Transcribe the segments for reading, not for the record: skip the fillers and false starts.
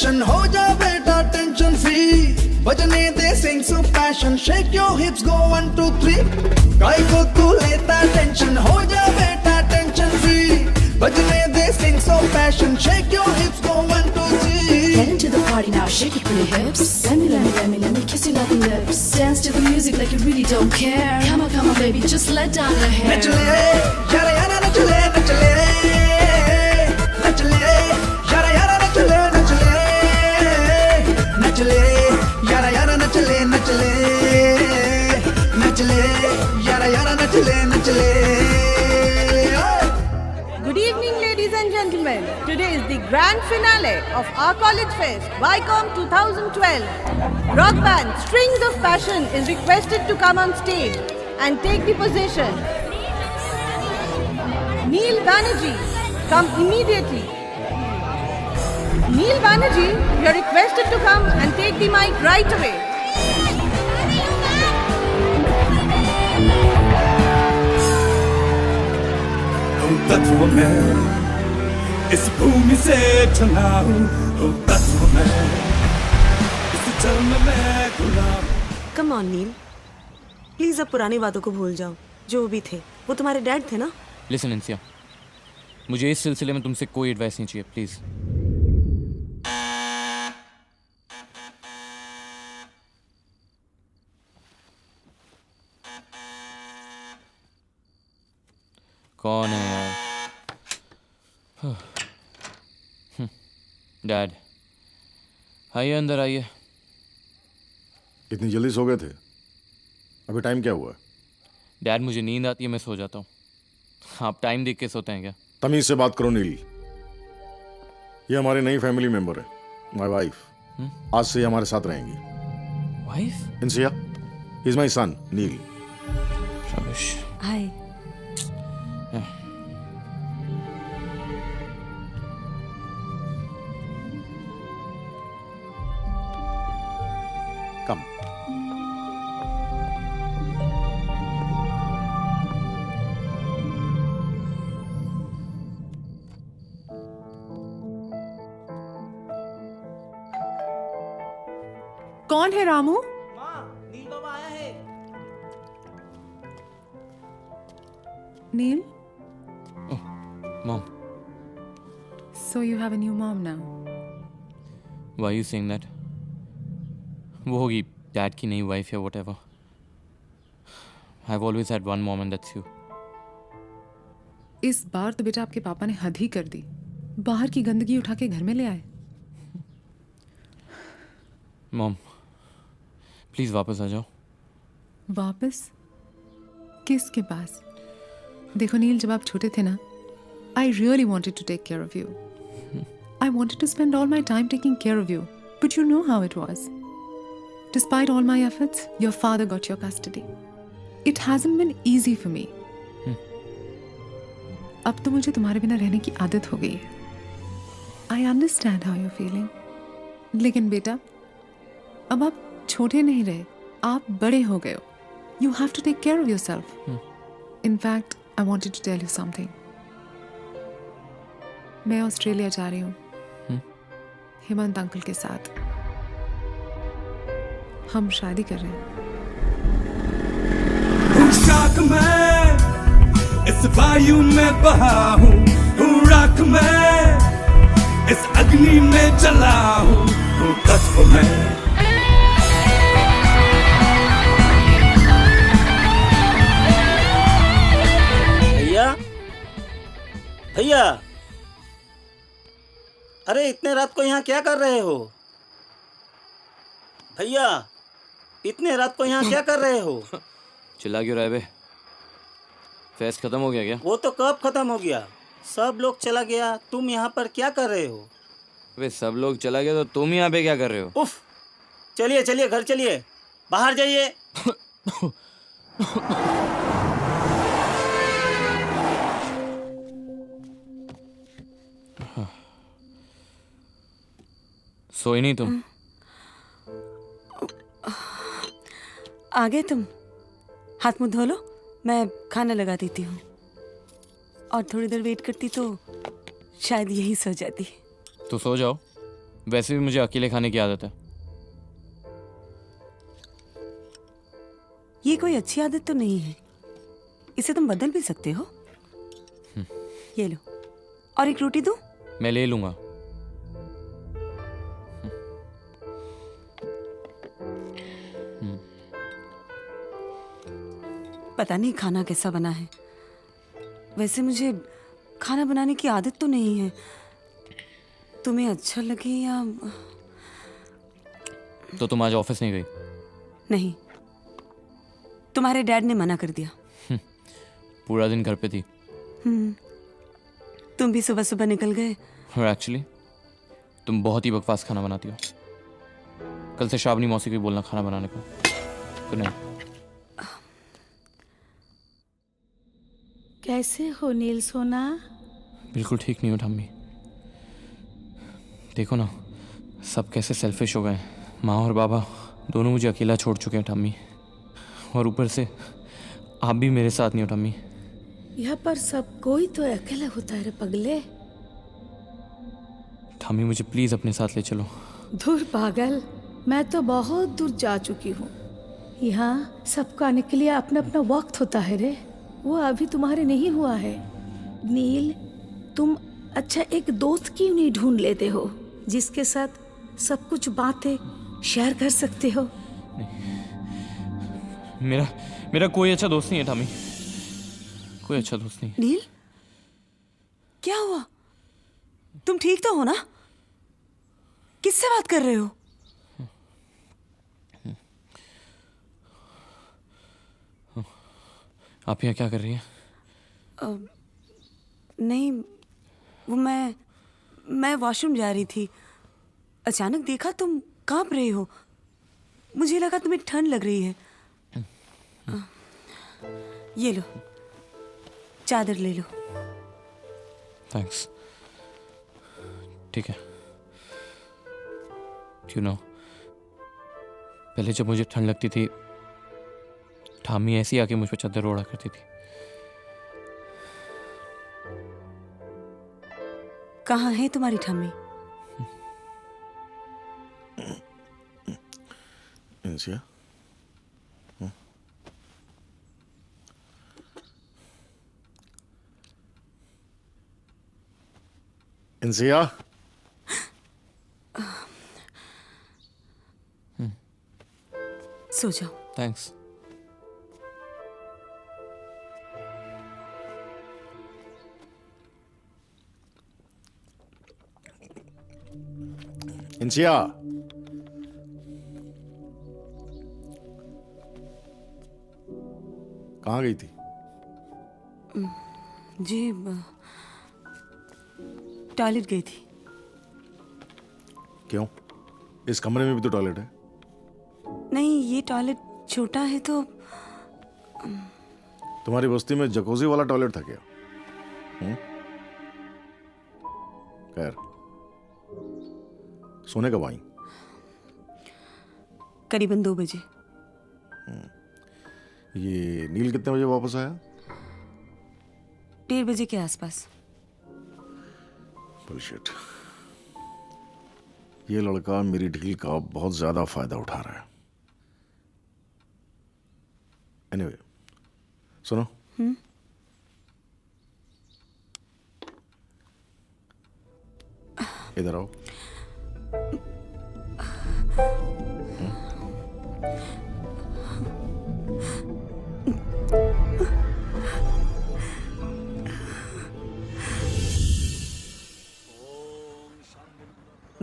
attention, हो जा बेटा tension free. बजने दे sing so passion, shake your hips, go 1 2 3. काहे को तू लेता tension, हो जा बेटा tension free. बजने दे sing so passion, shake your hips, go 1 2 3. Get into the party now, shake your pretty hips. Let me kiss you on the lips. Dance to the music like you really don't care. Come on, baby, just let down your hair. नचले, यारा यारा नचले, नचले, नचले, यारा यारा नचले, नचले, नचले, यारा यारा नचले, नचले, नचले, यारा यारा नचले, नचले. Good evening, ladies and gentlemen. Today is the grand finale of our college fest, Vycom 2012. Rock band Strings of Passion is requested to come on stage and take the position. Neil Banerjee, come immediately. Neil Banerjee, you are requested to come and take the mic right away. तत्व में इस भूमि से चला हूँ, तत्व में इस जन्म में गुलाम. कम ऑन नील, प्लीज अब पुरानी बातों को भूल जाओ. जो भी थे वो तुम्हारे डैड थे ना. लिसन इंसिया, मुझे इस सिलसिले में तुमसे कोई एडवाइस नहीं चाहिए प्लीज. कौन है यार? डैड आइए, अंदर आइए. इतनी जल्दी सो गए थे? अभी टाइम क्या हुआ? डैड मुझे नींद आती है, मैं सो जाता हूँ. आप टाइम देख के सोते हैं क्या? तमीज से बात करो नील. ये हमारी नई फैमिली मेंबर है, माय वाइफ. आज से ये हमारे साथ रहेंगी. Wife? Insiya, is my son Neil. शाबाश. हाय. कम. कौन है रामू? नील बाबा आया है. Neil, Mom, so you have a new mom now. why are you saying that? वो होगी डैड की नई वाइफ या whatever. I've always had one mom and that's you. इस बार तो बेटा आपके पापा ने हद ही कर दी. बाहर की गंदगी उठा के घर में ले आए. Mom, प्लीज वापस आ जाओ. वापस? किसके पास? देखो नील, जब आप छोटे थे ना, I really wanted to take care of you. I wanted to spend all my time taking care of you. But you know how it was. Despite all my efforts, your father got your custody. It hasn't been easy for me. अब तो मुझे तुम्हारे बिना रहने की आदत हो गई है. I understand how you're feeling. लेकिन बेटा, अब आप छोटे नहीं रहे, आप बड़े हो गए हो. You have to take care of yourself. In fact, I wanted to tell you something. मैं ऑस्ट्रेलिया जा रही हूँ हेमंत अंकल के साथ. हम शादी कर रहे हैं. शाख में इस वायु में बहा हूँ, राख में इस अग्नि में जला हूँ, तत्व में. भैया, भैया, अरे इतने रात को यहाँ क्या कर रहे हो? भैया, इतने रात को यहाँ क्या कर रहे हो? चिल्ला क्यों रहा है बे? फेस्ट खत्म हो गया क्या? वो तो कब खत्म हो गया, सब लोग चला गया, तुम यहाँ पर क्या कर रहे हो? वे सब लोग चला गया तो तुम यहाँ पे क्या कर रहे हो? उफ, चलिए चलिए घर चलिए, बाहर जाइए. सोई नहीं तुम? आ गए तुम? हाथ मुंह धो लो, मैं खाना लगा देती हूँ. और थोड़ी देर वेट करती तो शायद यही सो जाती. तो सो जाओ, वैसे भी मुझे अकेले खाने की आदत है। ये कोई अच्छी आदत तो नहीं है, इसे तुम बदल भी सकते हो। ये लो, और एक रोटी दूं? मैं ले लूंगा। पता नहीं खाना कैसा बना है। वैसे मुझे खाना बनाने की आदत तो नहीं है। तुम्हें अच्छा लगे या तो तुम आज ऑफिस नहीं गई? नहीं, तुम्हारे डैड ने मना कर दिया। पूरा दिन घर पे थी। तुम भी सुबह सुबह निकल गए। और एक्चुअली तुम बहुत ही बकवास खाना बनाती हो। कल से श्रावणी मौसी को ही बोलना खाना बनाने को। तो नहीं। कैसे हो नील सोना? बिल्कुल ठीक नहीं हो ठम्मी। देखो ना, सब कैसे सेल्फिश हो गए। माँ और बाबा दोनों मुझे अकेला छोड़ चुके हैं ठम्मी। और ऊपर से आप भी मेरे साथ नहीं हो ठम्मी। यहाँ पर सब कोई तो अकेला होता है रे पगले। ठम्मी मुझे प्लीज अपने साथ ले चलो। दूर पागल, मैं तो बहुत दूर जा चुकी हूँ। यहाँ सबको आने के लिए अपना अपना वक्त होता है रे, वो अभी तुम्हारे नहीं हुआ है। नील, तुम अच्छा एक दोस्त क्यों नहीं ढूंढ लेते हो जिसके साथ सब कुछ बातें शेयर कर सकते हो? मेरा कोई अच्छा दोस्त नहीं है ठम्मी, कोई अच्छा दोस्त नहीं। नील, क्या हुआ? तुम ठीक तो हो ना? किससे बात कर रहे हो? आप यहाँ क्या कर रही हैं? नहीं, वो मैं वॉशरूम जा रही थी। अचानक देखा तुम कांप रहे हो। मुझे लगा तुम्हें ठंड लग रही है। ये लो, चादर ले लो। थैंक्स। ठीक है। यू नो, पहले जब मुझे ठंड लगती थी, ठामी ऐसी आके मुझ पर चादर ओढ़ा करती थी। कहाँ है तुम्हारी ठम्मी? इंसिया, इंसिया, सो जाओ। थैंक्स। इंसिया, कहाँ गई थी? जी, टॉयलेट गई थी। क्यों? इस कमरे में भी तो टॉयलेट है। नहीं, ये टॉयलेट छोटा है तो। तुम्हारी बस्ती में जकोजी वाला टॉयलेट था क्या? खैर, सोने कब आई? करीबन 2 बजे। ये नील कितने बजे वापस आया? 1:30 बजे के आसपास। बुलशिट। ये लड़का मेरी ढील का बहुत ज्यादा फायदा उठा रहा है। एनीवे, सुनो। इधर आओ।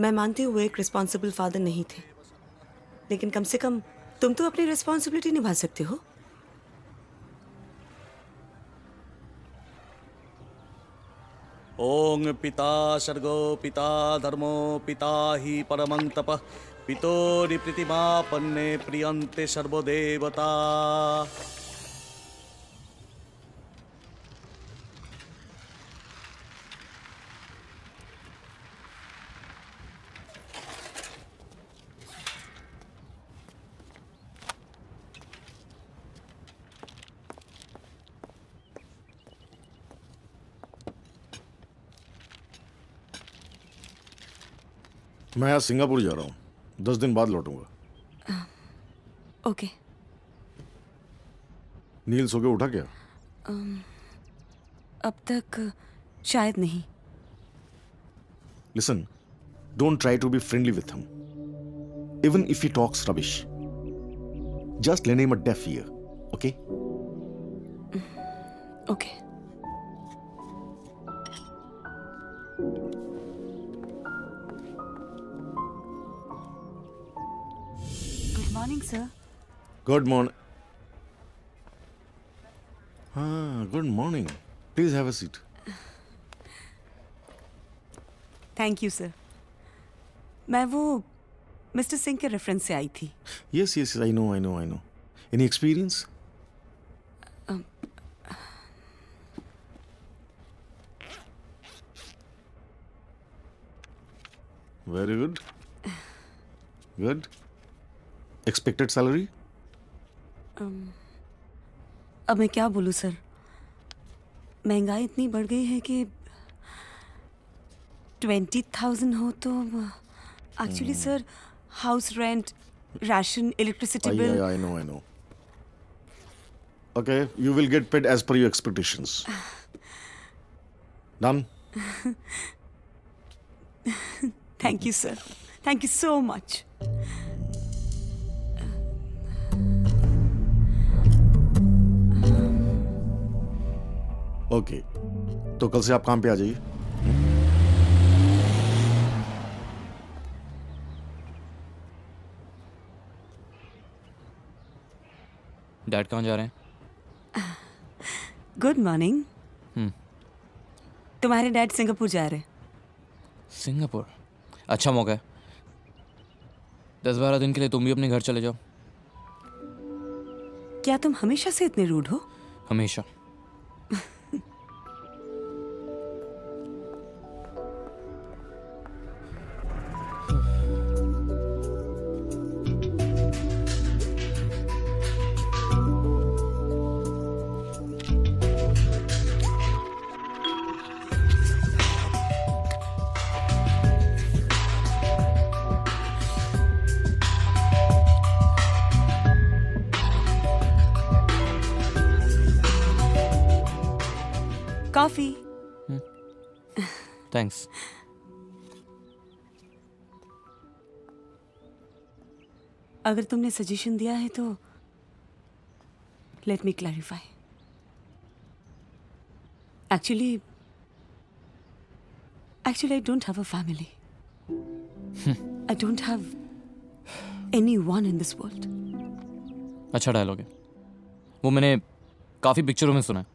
मैं मानती हूँ वो एक रिस्पॉन्सिबल फादर नहीं थे, लेकिन कम से कम तुम तो अपनी रिस्पॉन्सिबिलिटी निभा सकते हो। ओं पिता सर्गो पिता धर्मो पिता हि परमं तपः पितोरि प्रीतिमापन्ने प्रियन्ते सर्वदेवता। मैं आज सिंगापुर जा रहा हूँ, 10 दिन बाद लौटूंगा। ओके। नील सो के उठा क्या? अब तक शायद नहीं। Listen, don't try to be friendly with him. Even if he talks rubbish. Just lend him a deaf ear, okay? Okay. Good morning sir. Good morning. Good morning. Please have a seat. Thank you sir. मैं वो mister Singh के reference से आई थी। Yes, I know. Any experience? Very good. Good. Expected salary? अब मैं क्या बोलूँ sir, महंगाई इतनी बढ़ गई है कि 20,000 हो तो actually sir house rent, ration, electricity bill. I know. Okay, you will get paid as per your expectations. Done? Thank you sir, thank you so much. Okay, तो कल से आप काम पे आ जाइए। डैड कहाँ जा रहे हैं? Good morning. तुम्हारे डैड सिंगापुर जा रहे हैं। सिंगापुर? अच्छा मौका है। 10-12 दिन के लिए तुम भी अपने घर चले जाओ। क्या तुम हमेशा से इतने रूड हो? हमेशा। कॉफी। थैंक्स। अगर तुमने सजेशन दिया है तो let me clarify. Actually I don't have a family. I don't have anyone in this world. अच्छा डायलॉग है वो, मैंने काफ़ी पिक्चरों में सुना है।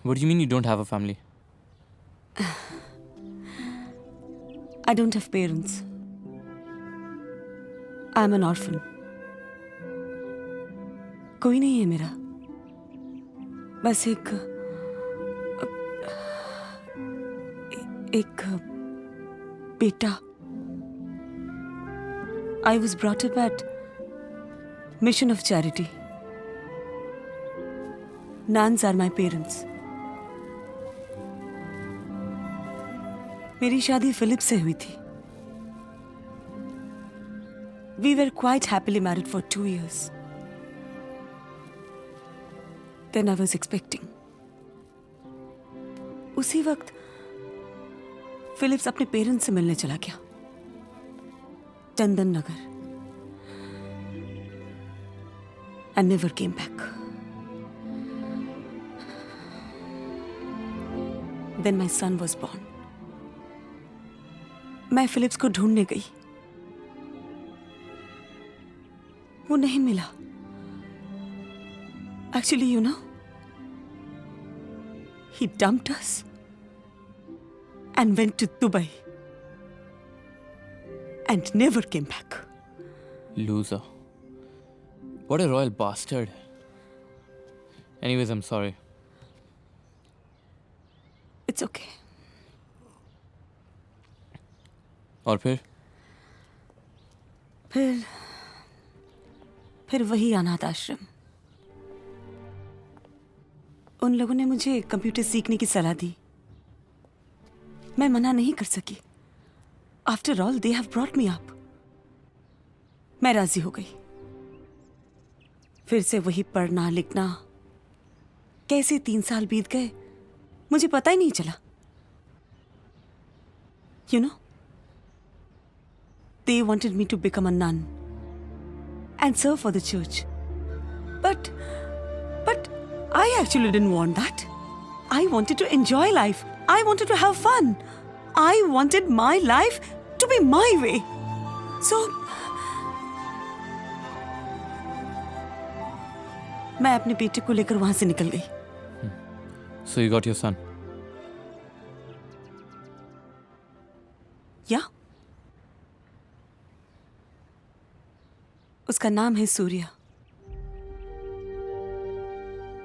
What do you mean you don't have a family? I don't have parents. I'm an orphan. कोई नहीं है मेरा, बस एक बेटा। I was brought up at Mission of Charity. Nans are my parents. मेरी शादी फिलिप से हुई थी। We were quite happily married for 2 years. Then I was expecting. उसी वक्त फिलिप्स अपने पेरेंट्स से मिलने चला गया, Chandan Nagar, and never came back. Then my son was born. मैं फिलिप्स को ढूंढने गई, वो नहीं मिला। Actually you know, he dumped us and went to Dubai and never came back. Loser. What a royal bastard. Anyways, I'm sorry. It's okay. और फिर वही अनाथ आश्रम। उन लोगों ने मुझे कंप्यूटर सीखने की सलाह दी, मैं मना नहीं कर सकी। After all they have brought me up. मैं राजी हो गई। फिर से वही पढ़ना लिखना। कैसे 3 साल बीत गए मुझे पता ही नहीं चला। You know, they wanted me to become a nun and serve for the church. But I actually didn't want that. I wanted to enjoy life. I wanted to have fun. I wanted my life to be my way. So, मैं अपने बेटे को लेकर वहां से निकल गई। So you got your son? या उसका नाम है सूर्या।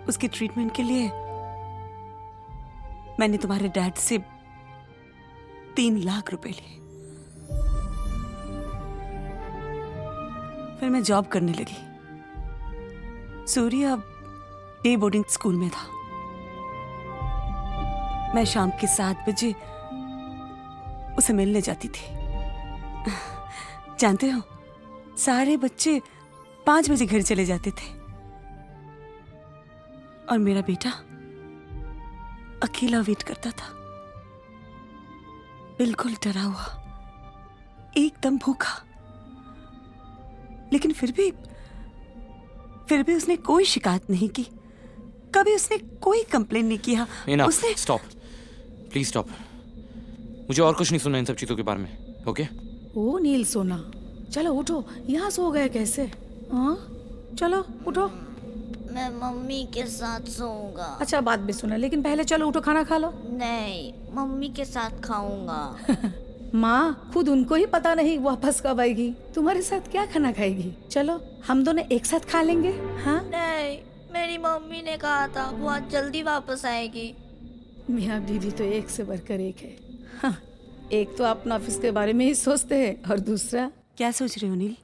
उसके ट्रीटमेंट के लिए मैंने तुम्हारे डैड से 3 लाख रुपए लिए। फिर मैं जॉब करने लगी। सूर्या डे बोर्डिंग स्कूल में था। मैं शाम के 7 बजे उसे मिलने जाती थी। जानते हो, सारे बच्चे 5 बजे घर चले जाते थे और मेरा बेटा अकेला वेट करता था, बिल्कुल डरा हुआ, एकदम भूखा। लेकिन फिर भी उसने कोई शिकायत नहीं की। कभी उसने कोई कंप्लेन नहीं किया। उसने स्टॉप, प्लीज स्टॉप। मुझे और कुछ नहीं सुनना इन सब चीजों के बारे में, ओके? ओ नील सोना, चलो उठो। यहाँ सो गए कैसे? हाँ चलो उठो। मैं मम्मी के साथ सोऊंगा। अच्छा बात भी सुना, लेकिन पहले चलो उठो, खाना खा लो। नहीं, मम्मी के साथ खाऊंगा। माँ, खुद उनको ही पता नहीं वापस कब आएगी। तुम्हारे साथ क्या खाना खाएगी? चलो हम दोनों एक साथ खा लेंगे। हाँ नहीं, मेरी मम्मी ने कहा था बहुत जल्दी वापस आएगी। मियाँ बीवी तो एक से बढ़कर एक है। हाँ, एक तो अपना ऑफिस के बारे में ही सोचते हैं और दूसरा। क्या सोच रहे हो नील?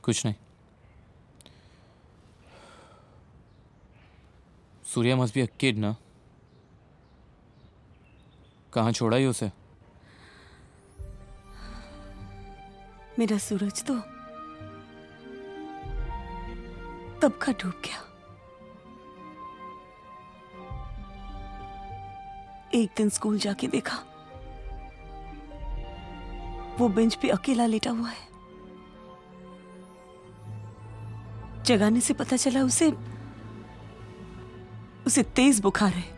कुछ नहीं। Surya must be a kid ना? कहाँ छोड़ा ही उसे? मेरा सूरज तो तब का डूब गया। एक दिन स्कूल जाके देखा, वो बेंच पे अकेला लेटा हुआ है। जगाने से पता चला उसे तेज बुखार है।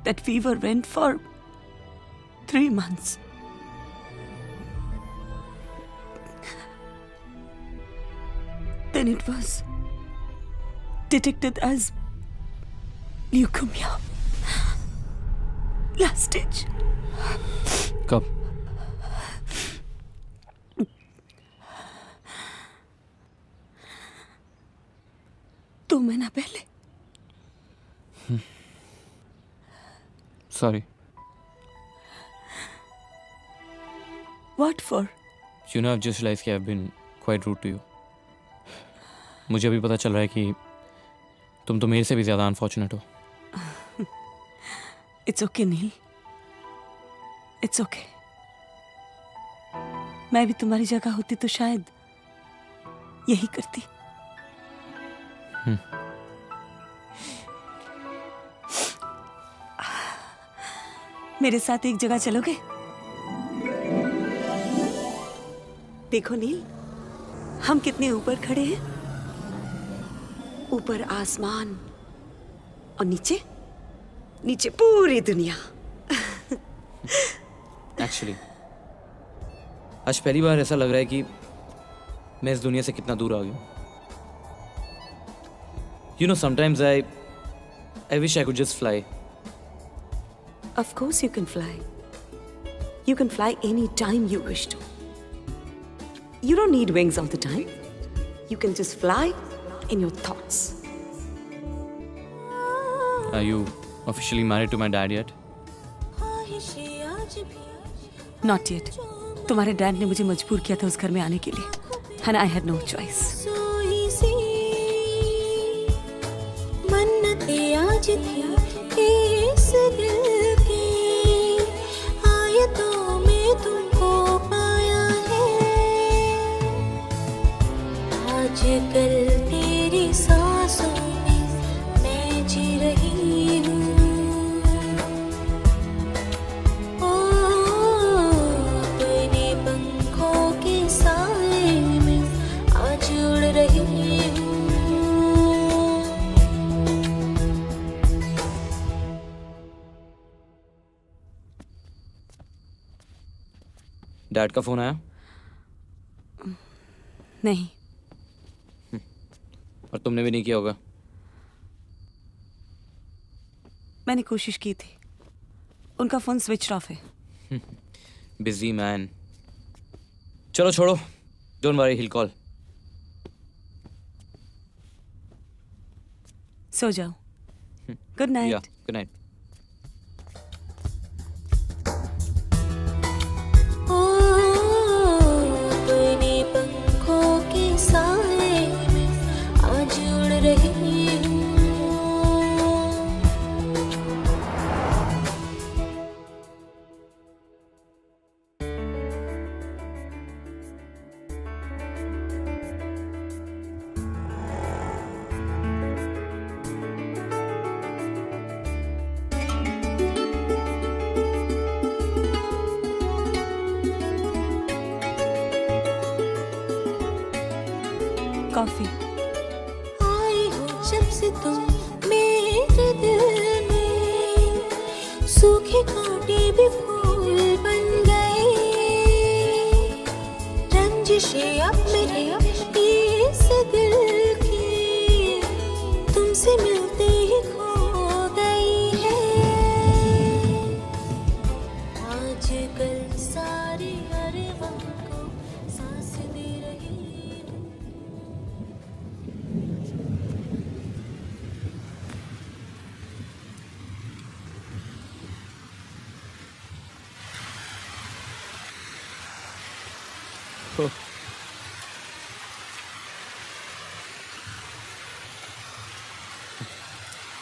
That fever went for 3 months. Then it was detected as leukemia. Last stage. कब? दो महीना पहले। Sorry. What for? You know, I've just realized कि I've been quite rude to you. मुझे अभी पता चल रहा है कि तुम तो मेरे से भी ज़्यादा अनफॉर्चुनेट हो। It's okay, nil. It's okay. मैं भी तुम्हारी जगह होती तो शायद यही करती। मेरे साथ एक जगह चलोगे? देखो नील, हम कितने ऊपर खड़े हैं। ऊपर आसमान और नीचे पूरी दुनिया। Actually, आज पहली बार ऐसा लग रहा है कि मैं इस दुनिया से कितना दूर आ गया। You know, sometimes I wish I could just fly. Of course you can fly. You can fly any time you wish to. You don't need wings all the time. You can just fly in your thoughts. Are you officially married to my dad yet? Not yet. तुम्हारे dad ने मुझे मजबूर किया था उस घर में आने के लिए, and I had no choice. मन्नतें आज थी इस दिल की आयतों में तुमको पाया है। आजकल तेरी सांसों में मैं जी रही हूँ। ओ अपने पंखों के साए में आज उड़ रही हूँ। डैड का फोन आया? नहीं। और तुमने भी नहीं किया होगा? मैंने कोशिश की थी, उनका फोन स्विच ऑफ है। Busy man. चलो छोड़ो, डोंट वरी, हिल कॉल। सो जाओ। Good night. या गुड नाइट। अपने पंखों के साए में आज उड़ रही हूँ। कॉफी। आई हो जब से तुम मेरे दिल में, सूखे कांटे भी फूल बन गए। रंजिशें अब मेरे इस दिल की तुमसे मिलते ही खो गई है। आजकल सारे अरमान को सांस दे रही हूँ।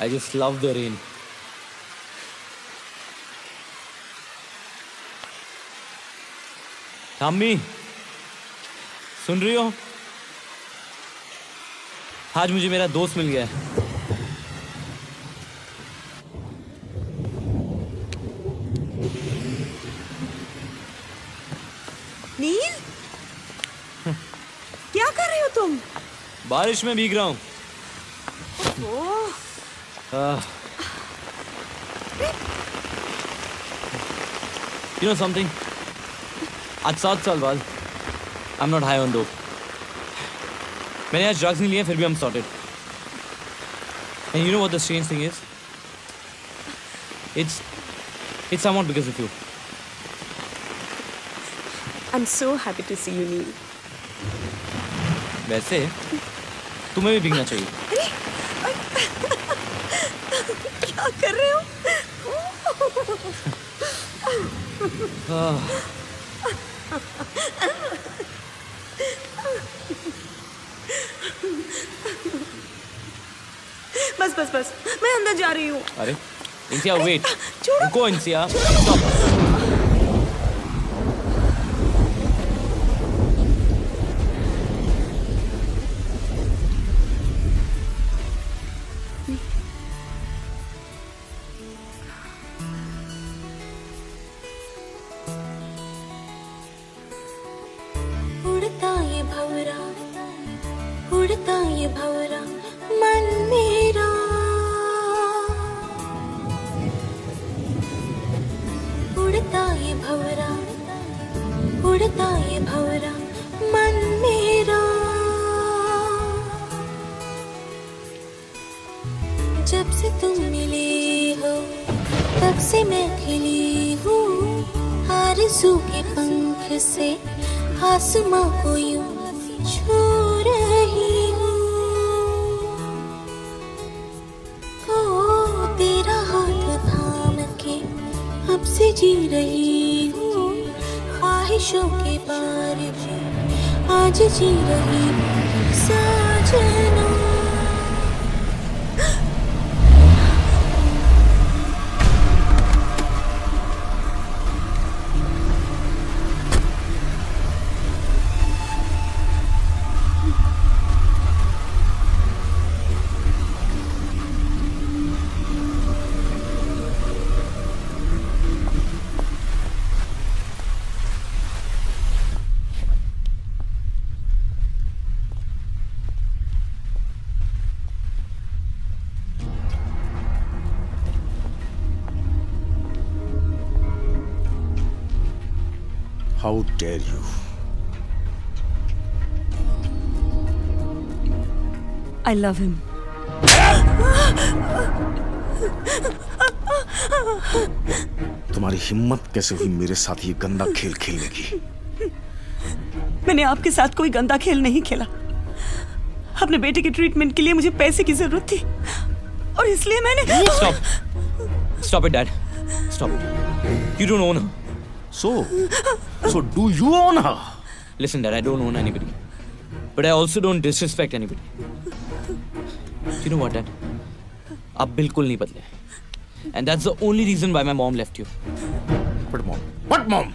I just love the rain. अम्मी, सुन रही हो? आज मुझे मेरा दोस्त मिल गया है। नील, क्या कर रहे हो तुम? बारिश में भीग रहा हूँ। You know something? आज 7 साल बाद I'm not high on dope. मैंने आज ड्रग्स नहीं लिए, फिर भी I'm sorted. And you know what the strange thing is? It's somewhat because of you. I'm so happy to see you, Neil. वैसे तुम्हें भी भीगना चाहिए। क्या कर रहे हो? बस बस बस, मैं अंदर जा रही हूँ। अरे इंसिया, वेट, छोड़ो। रुको इंसिया, स्टॉप। उड़ता ये भंवरा मन मेरा, उड़ता ये भंवरा, उड़ता ये भंवरा मन मेरा। जब से तुम मिले हो तब से मैं खिली हूँ, आरज़ू के पंख से आसमां को यूं छू रही हूँ। ओ तेरा हाथ थाम के अब से जी रही हूँ, ख्वाहिशों के बारे में आज जी रही हूँ साजना। How dare you? I love him. तुम्हारी हिम्मत कैसे हुई मेरे साथ ये गंदा खेल खेलने की? मैंने आपके साथ कोई गंदा खेल नहीं खेला। अपने बेटे के ट्रीटमेंट के लिए मुझे पैसे की जरूरत थी और इसलिए मैंने Stop it, Dad. Stop it. You don't own her. So do you own her? Listen, Dad, I don't own anybody. But I also don't disrespect anybody. You know what, Dad? आप बिल्कुल नहीं बदले. And that's the only reason why my mom left you. But mom? What mom?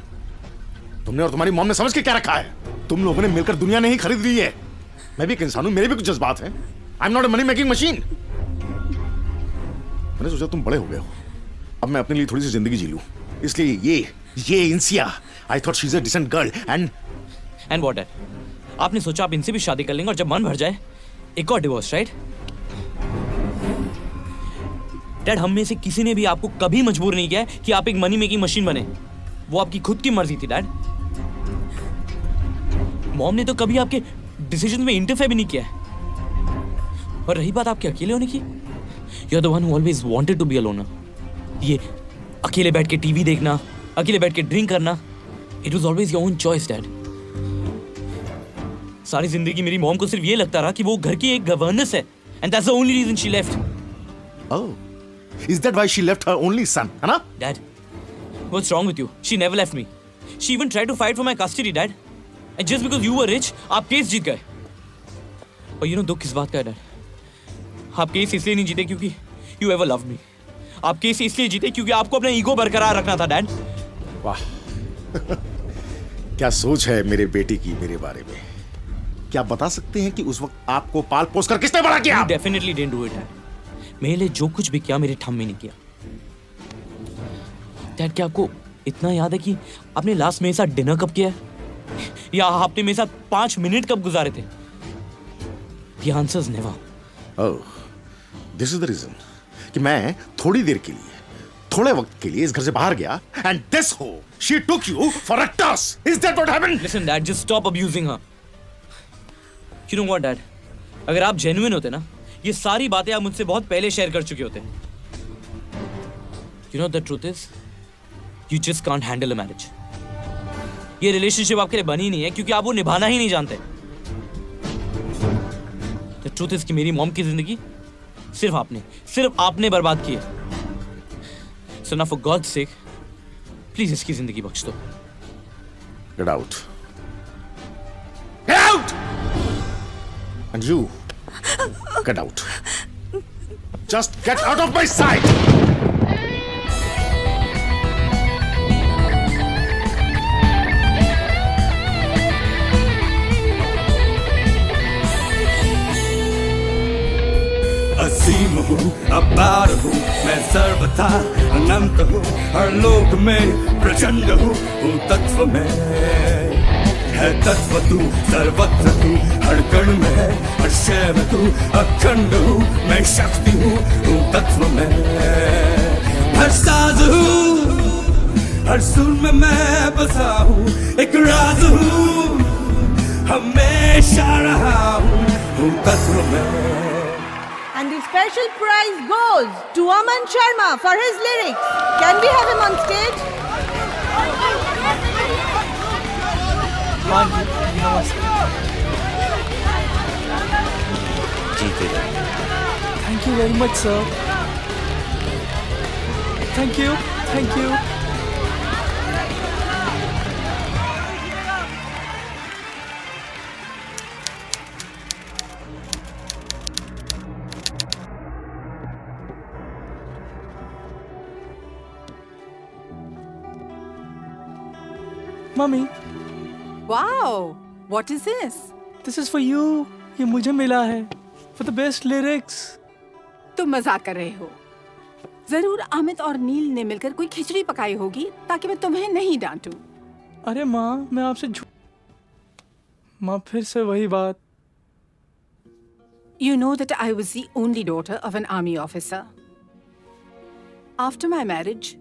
तुमने और तुम्हारी mom ने समझ के क्या रखा है? तुम लोगों ने मिलकर दुनिया नहीं खरीद ली है. मैं भी एक इंसान हूं, मेरे भी कुछ जज्बात हैं. I'm not a money making machine. मैंने सोचा तुम बड़े हो गए हो. अब मैं अपने लिए थोड़ी सी जिंदगी जी लूं. इसलिए ये इंसिया. I thought she's a decent girl and what, Dad? आपने सोचा आप इनसे भी शादी कर लेंगे और जब मन भर जाए एक और डिवोर्स, राइट? डैड, हम में से किसी ने भी आपको कभी मजबूर नहीं किया है कि आप एक मनी मेकिंग मशीन बने. वो आपकी खुद की मर्जी थी, डैड. मॉम ने तो कभी आपके डिसीजन में इंटरफेयर भी नहीं किया है. और रही बात आपके अकेले होने की, you are the one who always wanted to be alone. ये अकेले बैठ के टीवी देखना, अकेले बैठ के ड्रिंक करना, it was always your own choice, dad. सारी जिंदगी मेरी मॉम को सिर्फ ये लगता रहा कि वो घर की एक गवर्नेंस है, and that's the only reason she left. oh, is that why she left her only son, है ना? Dad, what's wrong with you? She never left me. She even tried to fight for my custody, Dad. And just because you were rich, आप case जीत गए. और you know दुख किस बात का है, Dad? आप केस इसलिए नहीं जीते क्योंकि you ever loved me. आप केस इसलिए जीते क्योंकि आपको अपना ईगो बरकरार रखना था, Dad. वाह. क्या सोच है मेरे बेटे की मेरे बारे में? क्या बता सकते हैं कि उस वक्त आपको पाल पोस कर किसने बड़ा किया? You definitely didn't do it, Dad. मेरे लिए जो कुछ भी किया मेरे ठम में नहीं किया. Dad, क्या आपको इतना याद है कि आपने लास्ट मेरे साथ डिनर कब किया है? या आपने मेरे साथ 5 मिनट कब गुजारे थे? The answer is never. Oh, this is the reason कि मैं थोड़ी देर के लिए, थोड़े वक्त के लिए इस घर से बाहर गया and this hoe, she took you for a toss. Is that what happened? Listen, Dad, just stop abusing her. You know what, Dad? अगर आप जेन्युइन होते ना, ये सारी बातें आप मुझसे बहुत पहले शेयर कर चुके होते. You know the truth is, you just can't handle a marriage. ये रिलेशनशिप आपके लिए बनी नहीं है क्योंकि आप वो निभाना ही नहीं जानते. The truth is कि मेरी मॉम की जिंदगी सिर्फ आपने बर्बाद की है. So now for God's sake, please इसकी जिंदगी बख्श दो. Get out. Get out! And you, get out. Just get out of my sight! असीम हूँ, अपार हूँ, मैं सर्वथा अनंत हूँ, हर लोक में प्रचंड हूँ तत्व में है तत्व तू, सर्वत्र तू, हर कण में है, हर शय में तू, अखंड हूँ, मैं शक्ति हूँ तत्व में, हर साज हूँ, हर सुर में मैं बसा हूँ, एक राज हूँ, हमेशा रहा हूँ तत्व में. And the special prize goes to Aman Sharma for his lyrics. Can we have him on stage? Thank you very much, sir. Thank you. Thank you. Mummy, Wow, what is this? this is for you. ये मुझे मिला है for the best lyrics. तुम मजाक कर रहे हो. जरूर अमित और नील ने मिलकर कोई खिचड़ी पकाई होगी ताकि मैं तुम्हें नहीं डांटूं. अरे माँ, मैं आपसे माँ फिर से वही बात. You know that I was the only daughter of an army officer. After my marriage,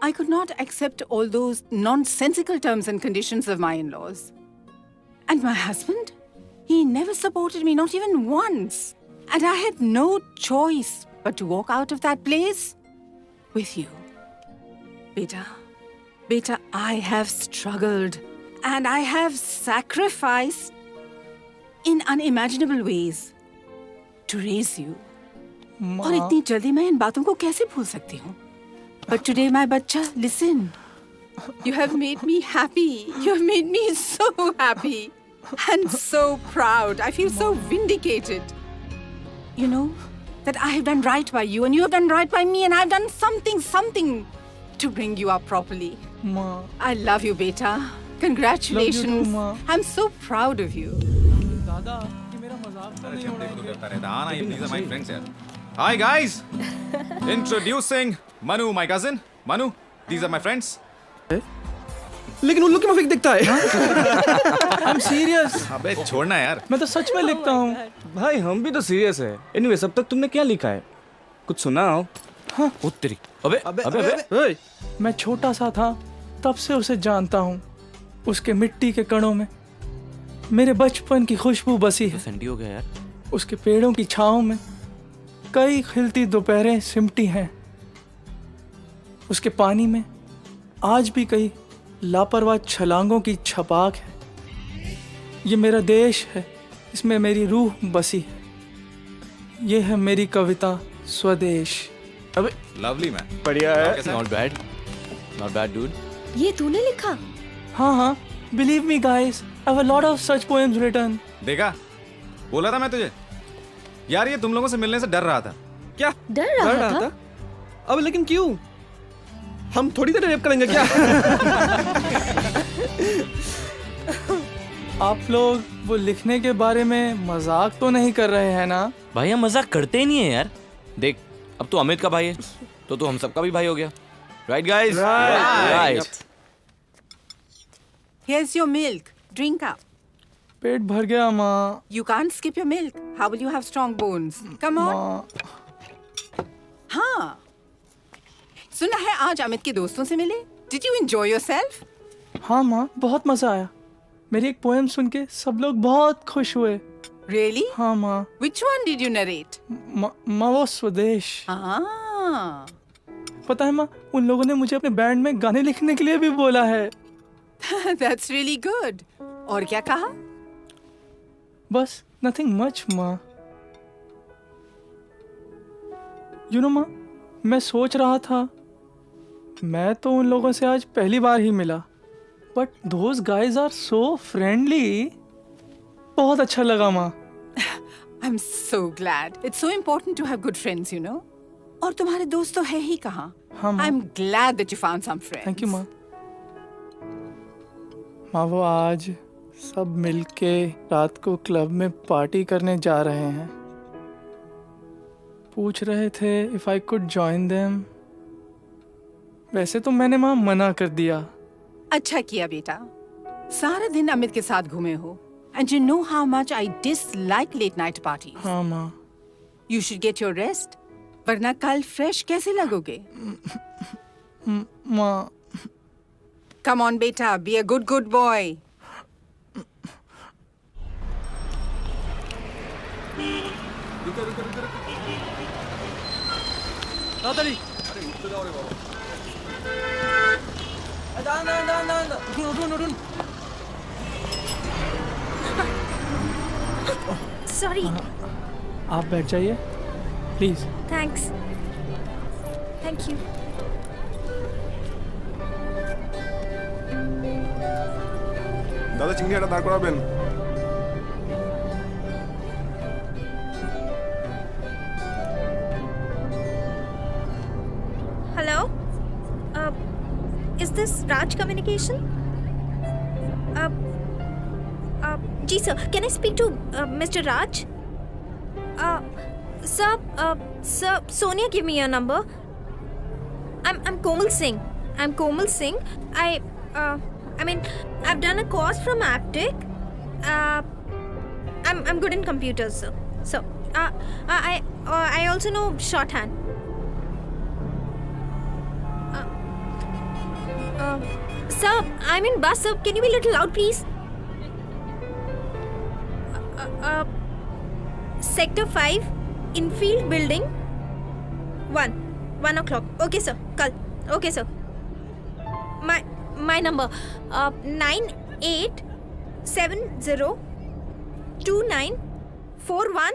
I could not accept all those nonsensical terms and conditions of my in-laws. And my husband? He never supported me, not even once. And I had no choice but to walk out of that place with you. Beta, I have struggled and I have sacrificed in unimaginable ways to raise you. और इतनी जल्दी मैं इन बातों को कैसे भूल सकती हूँ? But today, my bacha, listen. You have made me happy. You have made me so happy and so proud. I feel so vindicated. You know that I have done right by you and you have done right by me and I've done something to bring you up properly. Ma. I love you, beta. Congratulations. Love you too, Ma. I'm so proud of you. दादा, ये मेरा मजाक तो नहीं उड़ाएंगे? हाँ, these are my friends here. Hi guys, introducing Manu, my cousin. Manu, these are my friends. लेकिन उल्लू क्यों फेंक दिखता है? I'm serious. अबे छोड़ना यार. मैं तो सच में लिखता हूँ. भाई हम भी तो सीरियस है. Anyways, अब तक तुमने क्या लिखा है? कुछ सुनाओ. हाँ. ओ तेरी. अबे. मैं छोटा सा था, तब से उसे जानता हूँ. उसके मिट्टी के कणों में मेरे बचपन की खुशबू बसी है. सैंडी हो गया यार. उसके पेड़ों की छाँव में कई खिलती दोपहरें सिमटी हैं. उसके पानी में आज भी कई लापरवाह छलांगों की छपाक है. ये मेरा देश है, इसमें मेरी रूह बसी है. ये है मेरी कविता स्वदेश. अबे लवली मैन. बढ़िया है. Not bad dude. ये तूने लिखा? हाँ. Believe me guys, I have a lot of such poems written. देखा? बोला था मैं तुझे. यार ये तुम लोगों से मिलने से डर रहा था. क्या? डर रहा था? अब लेकिन क्यों? हम थोड़ी देर रेप करेंगे क्या? आप लोग वो लिखने के बारे में मजाक तो नहीं कर रहे हैं ना? भाई हम मजाक करते ही नहीं है यार. देख, अब तो अमित का भाई है, तो हम सबका भी भाई हो गया. Right guys? Right. Here's your milk. Drink up. पेट भर गया माँ. You can't skip your milk. How will you have strong bones? Come on. हाँ. सुना है आज अमित के दोस्तों से मिले? Did you enjoy yourself? हाँ माँ, बहुत मजा आया. मेरी एक पोएम सुन के सब लोग बहुत खुश हुए. Really? हाँ माँ. Which one did you narrate? माँ वो स्वदेश. हाँ. पता है माँ, उन लोगों ने मुझे अपने बैंड में गाने लिखने के लिए भी बोला है. That's really good. और क्या कहा? बस nothing much माँ. You know माँ, मैं सोच रहा था, मैं तो उन लोगों से आज पहली बार ही मिला. But those guys are so friendly. बहुत अच्छा लगा माँ. I'm so glad. It's so important to have good friends, you know. और तुम्हारे दोस्त तो है ही कहाँ? हाँ माँ. I'm glad that you found some friends. Thank you माँ. माँ वो आज सब मिलके रात को क्लब में पार्टी करने जा रहे हैं. पूछ रहे थे if I could join them. वैसे तो मैंने माँ मना कर दिया. अच्छा किया बेटा. सारा दिन अमित के साथ घूमे हो. And you know how much I dislike late night parties. हाँ माँ. You should get your rest. वरना कल फ्रेश कैसे लगोगे? माँ. Come on बेटा, be a good boy. तातरी. रुन. Sorry. आप बैठ जाइए, प्लीज. Thanks. Thank you. दादा चिंगड़ी आटा दाঁড় করাবেন. Hello. Is this Raj Communication? Ji sir, can I speak to Mr. Raj? Sir, Sonia gave me your number. I'm Komal Singh. I mean, I've done a course from Aptech. I'm good in computers, sir. So, I also know shorthand. Sir, I'm in bus, sir. Can you be a little loud, please? Sector 5, Infield Building. 1 o'clock. Okay, sir. Kal. Okay, sir. My number 98702941.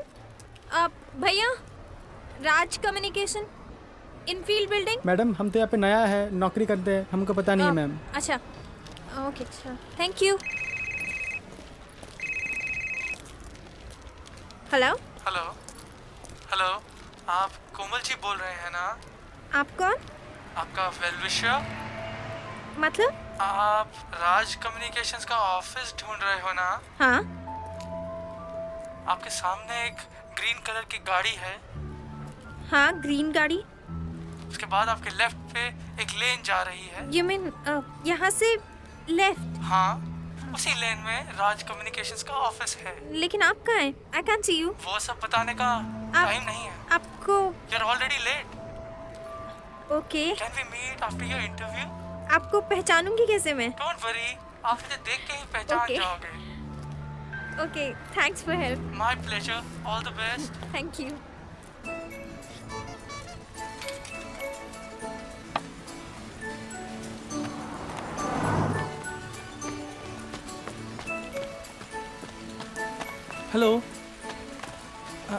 भैया, राज communication, Enfield building. Madam, हम तो यहाँ पे नया है, नौकरी करते हैं, हमको पता नहीं है मैम. अच्छा, ओके, अच्छा, thank you. Hello. Hello. Hello. आप कोमल जी बोल रहे हैं ना? आप कौन? आपका वेल विशर. मतलब? आप राज कम्युनिकेशंस का ऑफिस ढूंढ रहे हो ना? हाँ. आपके सामने एक ग्रीन कलर की गाड़ी है. हाँ, ग्रीन गाड़ी. उसके बाद आपके लेफ्ट पे एक लेन जा रही है. You mean यहाँ से लेफ्ट? हाँ, उसी लेन में राज कम्युनिकेशंस का ऑफिस है. लेकिन आप कहाँ हैं? I can't see you. वो सब बताने का टाइम नहीं है. आपको? You're already late. Okay. Can we meet after your interview? आपको पहचानूंगी कैसे मैं? Don't worry, आप मुझे देख के ही पहचान जाओगे. Okay, thanks for help. My pleasure. All the best. Thank you. Hello.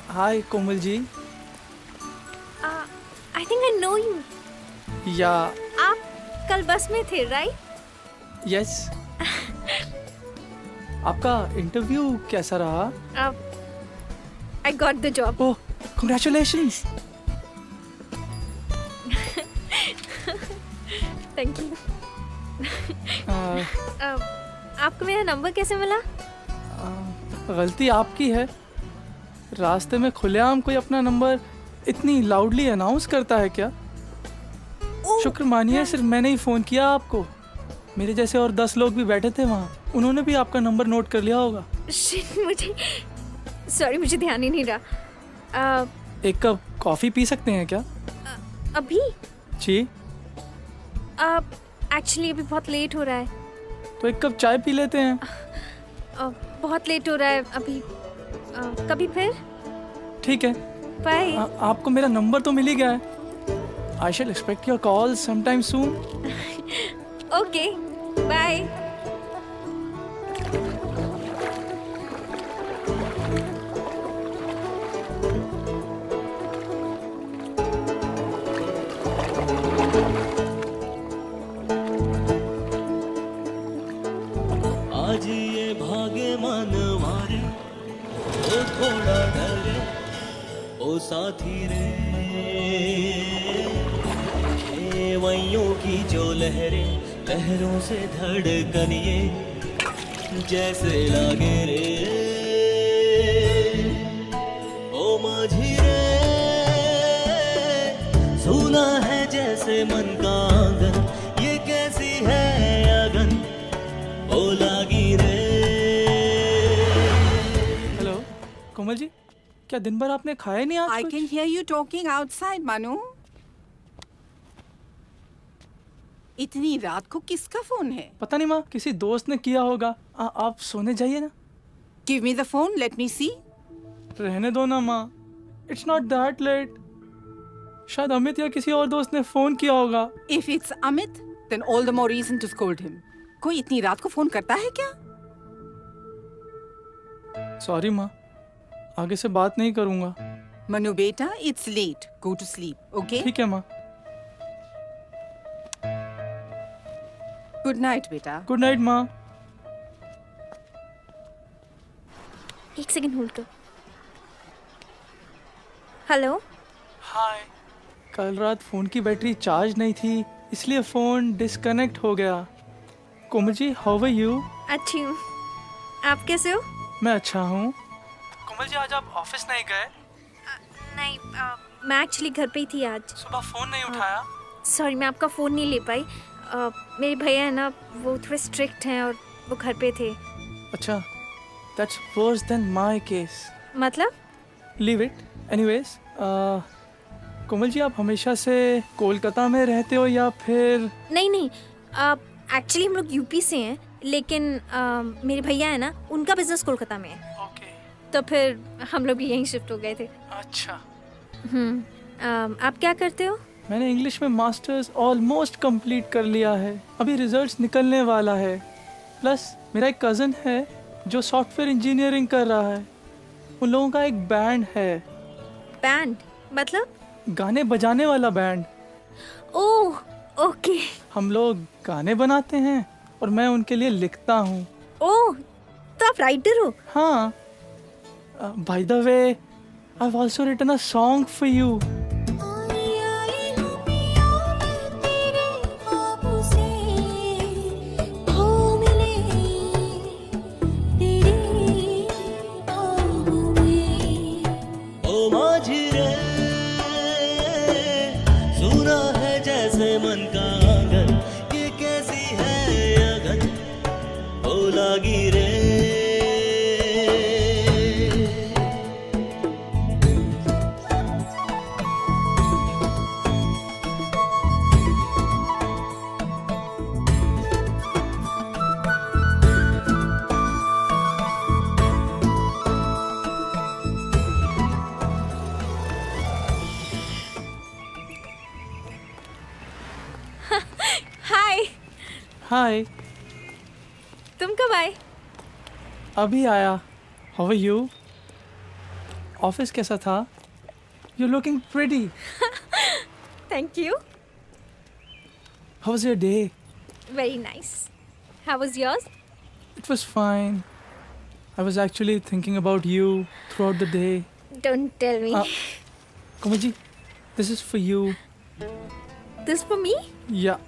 Hi Komal ji. I think I know you. या. आप कल बस में थे, right? यस. आपका इंटरव्यू कैसा रहा? I got the job. Oh, congratulations. Thank you. आपको मेरा नंबर कैसे मिला? गलती आपकी है. रास्ते में खुलेआम कोई अपना नंबर इतनी लाउडली अनाउंस करता है क्या? शुक्र मानिए सिर्फ मैंने ही फ़ोन किया आपको. मेरे जैसे और 10 लोग भी बैठे थे वहाँ, उन्होंने भी आपका नंबर नोट कर लिया होगा. मुझे ध्यान ही नहीं रहा. एक कप कॉफ़ी पी सकते हैं क्या? अभी? जी. एक्चुअली अभी बहुत लेट हो रहा है. तो एक कप चाय पी लेते हैं. बहुत लेट हो रहा है अभी. कभी फिर? ठीक है. बाय. आपको मेरा नंबर तो मिल ही गया है. I shall expect your call sometime soon. Okay, bye. आज ये भागे मन मारे, ओ थोड़ा डरे, ओ साथी रे. खेवैयों की जो लहरें, लहरों से धड़कन ये जैसे लागे रे. ओ माझी रे, सुना है जैसे मन का आंगन, ये कैसी है अगन, ओ लागी रे. हेलो कोमल जी, क्या दिन भर आपने खाया नहीं आज? I can hear you talking outside, Manu. इतनी रात को किसका फोन है? पता नहीं माँ, किसी दोस्त ने किया होगा. आप सोने जाइए ना. Give me the phone, let me see. रहने दो ना माँ. It's not that late. शायद अमित या किसी और दोस्त ने फोन किया होगा. If it's Amit, then all the more reason to scold him. कोई इतनी रात को फोन करता है क्या? Sorry माँ, आगे से बात नहीं करूँगा. मनु बेटा, it's late. Go to sleep, okay? ठीक है माँ. Good night, बेटा. Good night माँ. एक सेकंड होल्ड करो. हेलो. हाय. कल रात फ़ोन की बैटरी चार्ज नहीं थी, इसलिए फ़ोन डिस्कनेक्ट हो गया. Komal ji, how are you? अच्छी हूँ. आप कैसे हो? मैं अच्छा हूँ. कोमल जी, आज आप ऑफिस नहीं गए? नहीं, मैं एक्चुअली घर पे ही थी आज. सुबह फ़ोन नहीं उठाया? सॉरी, मैं आपका फ़ोन नहीं ले पाई. मेरे भैया है ना, वो थोड़े स्ट्रिक्ट हैं और वो घर पे थे. अच्छा, that's worse than my case. मतलब? Leave it. Anyways, Komal ji, आप हमेशा से कोलकाता में रहते हो या फिर? नहीं, एक्चुअली हम लोग यूपी से हैं, लेकिन मेरे भैया है ना, उनका बिजनेस कोलकाता में है। तो फिर हम लोग भी यहीं शिफ्ट हो गए थे। अच्छा। आप क्या करते हो? मैंने इंग्लिश में मास्टर्स ऑलमोस्ट कंप्लीट कर लिया है, अभी रिजल्ट्स निकलने वाला है। प्लस मेरा एक कज़न है जो सॉफ्टवेयर इंजीनियरिंग कर रहा है, उन लोगों का एक बैंड है। बैंड मतलब? गाने बजाने वाला बैंड। Oh okay. हम लोग गाने बनाते हैं और मैं उनके लिए लिखता हूँ। ओह, तो आप राइटर हो? हाँ। By the way, I have also written a song for you. सुना है जैसे मन का आंगन, ये कैसी है अगन, ओ लागी रे। हाय। हाय। तुम कब आए? अभी आया। How are you? ऑफिस कैसा था? You looking pretty. Thank you. How was your day? Very nice. How was yours? It was fine. I was actually thinking about you throughout the day. Don't tell me. Komaji, this is for you. This for me? Yeah.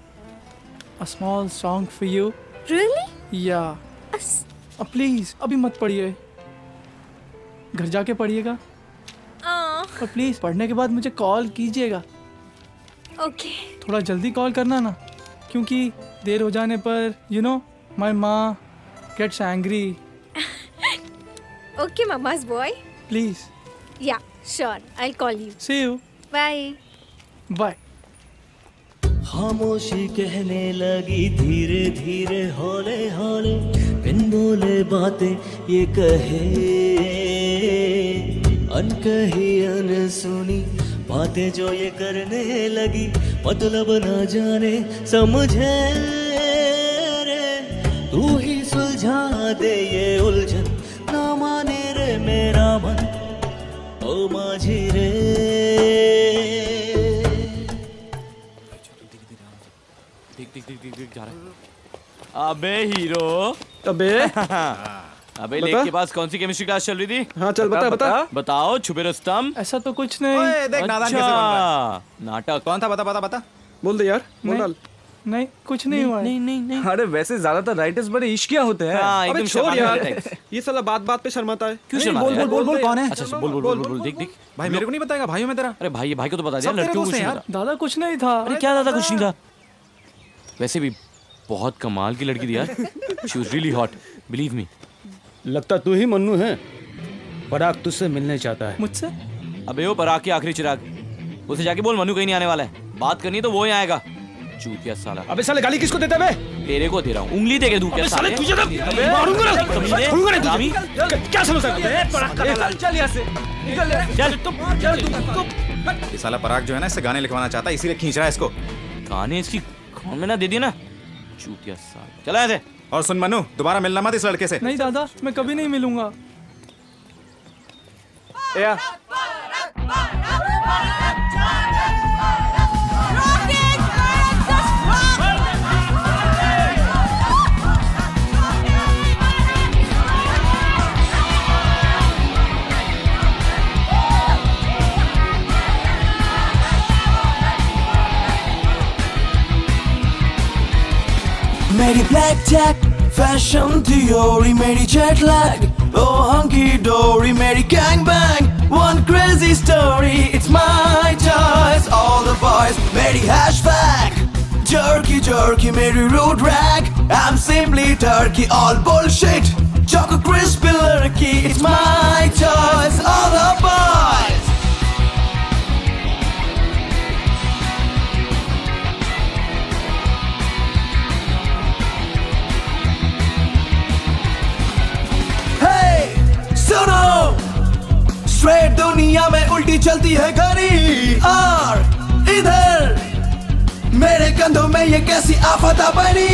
A small song for you. Really? Yeah. Please, अभी मत पढ़िए. घर जाके पढ़िएगा. और please पढ़ने के बाद मुझे कॉल कीजिएगा. Okay. थोड़ा जल्दी कॉल करना ना, क्योंकि देर हो जाने पर you know my mom gets angry. Okay, mama's boy. Please. Yeah, sure. I'll call you. See you. Bye. Bye. खामोशी कहने लगी धीरे धीरे हौले हौले, बिन बोले बातें ये कहे, अनकही अनसुनी बातें जो ये करने लगी, मतलब न जाने समझे रे, तू ही सुलझा दे ये उलझन, ना माने रे मेरा मन, ओ माझी रे। देख जा रहा है। अबे हीरो। अबे लेक के पास कौन सी केमिस्ट्री क्लास चल रही थी? हाँ चल बता। बताओ छुपे रुस्तम। ऐसा तो कुछ नहीं। देख नादान कैसे बन रहा है। नाटक कौन था? बता। बोल दे यार, बोल डाल। नहीं कुछ नहीं हुआ। नहीं। अरे वैसे ज्यादातर राइटर्स बड़े इश्किया होते हैं। अबे छोड़ यार, ये साला बात पे शर्माता है। क्यों शर्माता है? बोल कौन है? अच्छा बोल देख भाई मेरे को नहीं बताएगा, भाइयों में तेरा। अरे भाई को तो बता दिया, लड़कियों को यार। दादा कुछ नहीं था। अरे क्या दादा कुछ नहीं था? वैसे भी बहुत कमाल की लड़की थी यार। She was really hot, believe me. लगता तू ही मन्नू है। पराग तुझसे मिलने चाहता है। मुझसे? अबे वो पराग की आखिरी चिराग, उसे जाके बोल मन्नू कहीं नहीं आने वाला है। बात करनी है तो वो ही आएगा। चूतिया साला। अबे साले गाली किसको देता है? तेरे को दे रहा हूँ, उंगली दे के दूं क्या साले? तुझे तो मारूंगा ना। क्या समझता है? चल यहाँ से ये साला पराग जो है ना, इससे गाने लिखवाना चाहता है, इसीलिए खींच रहा है इसको। गाने इसकी कौन में ना दे दिया ना, चूतिया साला। चला ऐसे। और सुन मनु, दोबारा मिलना मत इस लड़के से। नहीं दादा, मैं कभी नहीं मिलूंगा। मेरी ब्लैक जैक फैशन थियोरी, मेरी jet lag, oh hunky dory, मेरी gang bang, one crazy story, it's my choice, all the boys, मेरी हैशटैग jerky, मेरी root rag, I'm simply turkey, all bullshit, choco crispy lurky, it's my choice, all the boys. चलती है घड़ी और इधर मेरे कंधों में ये कैसी आफत आ पड़ी।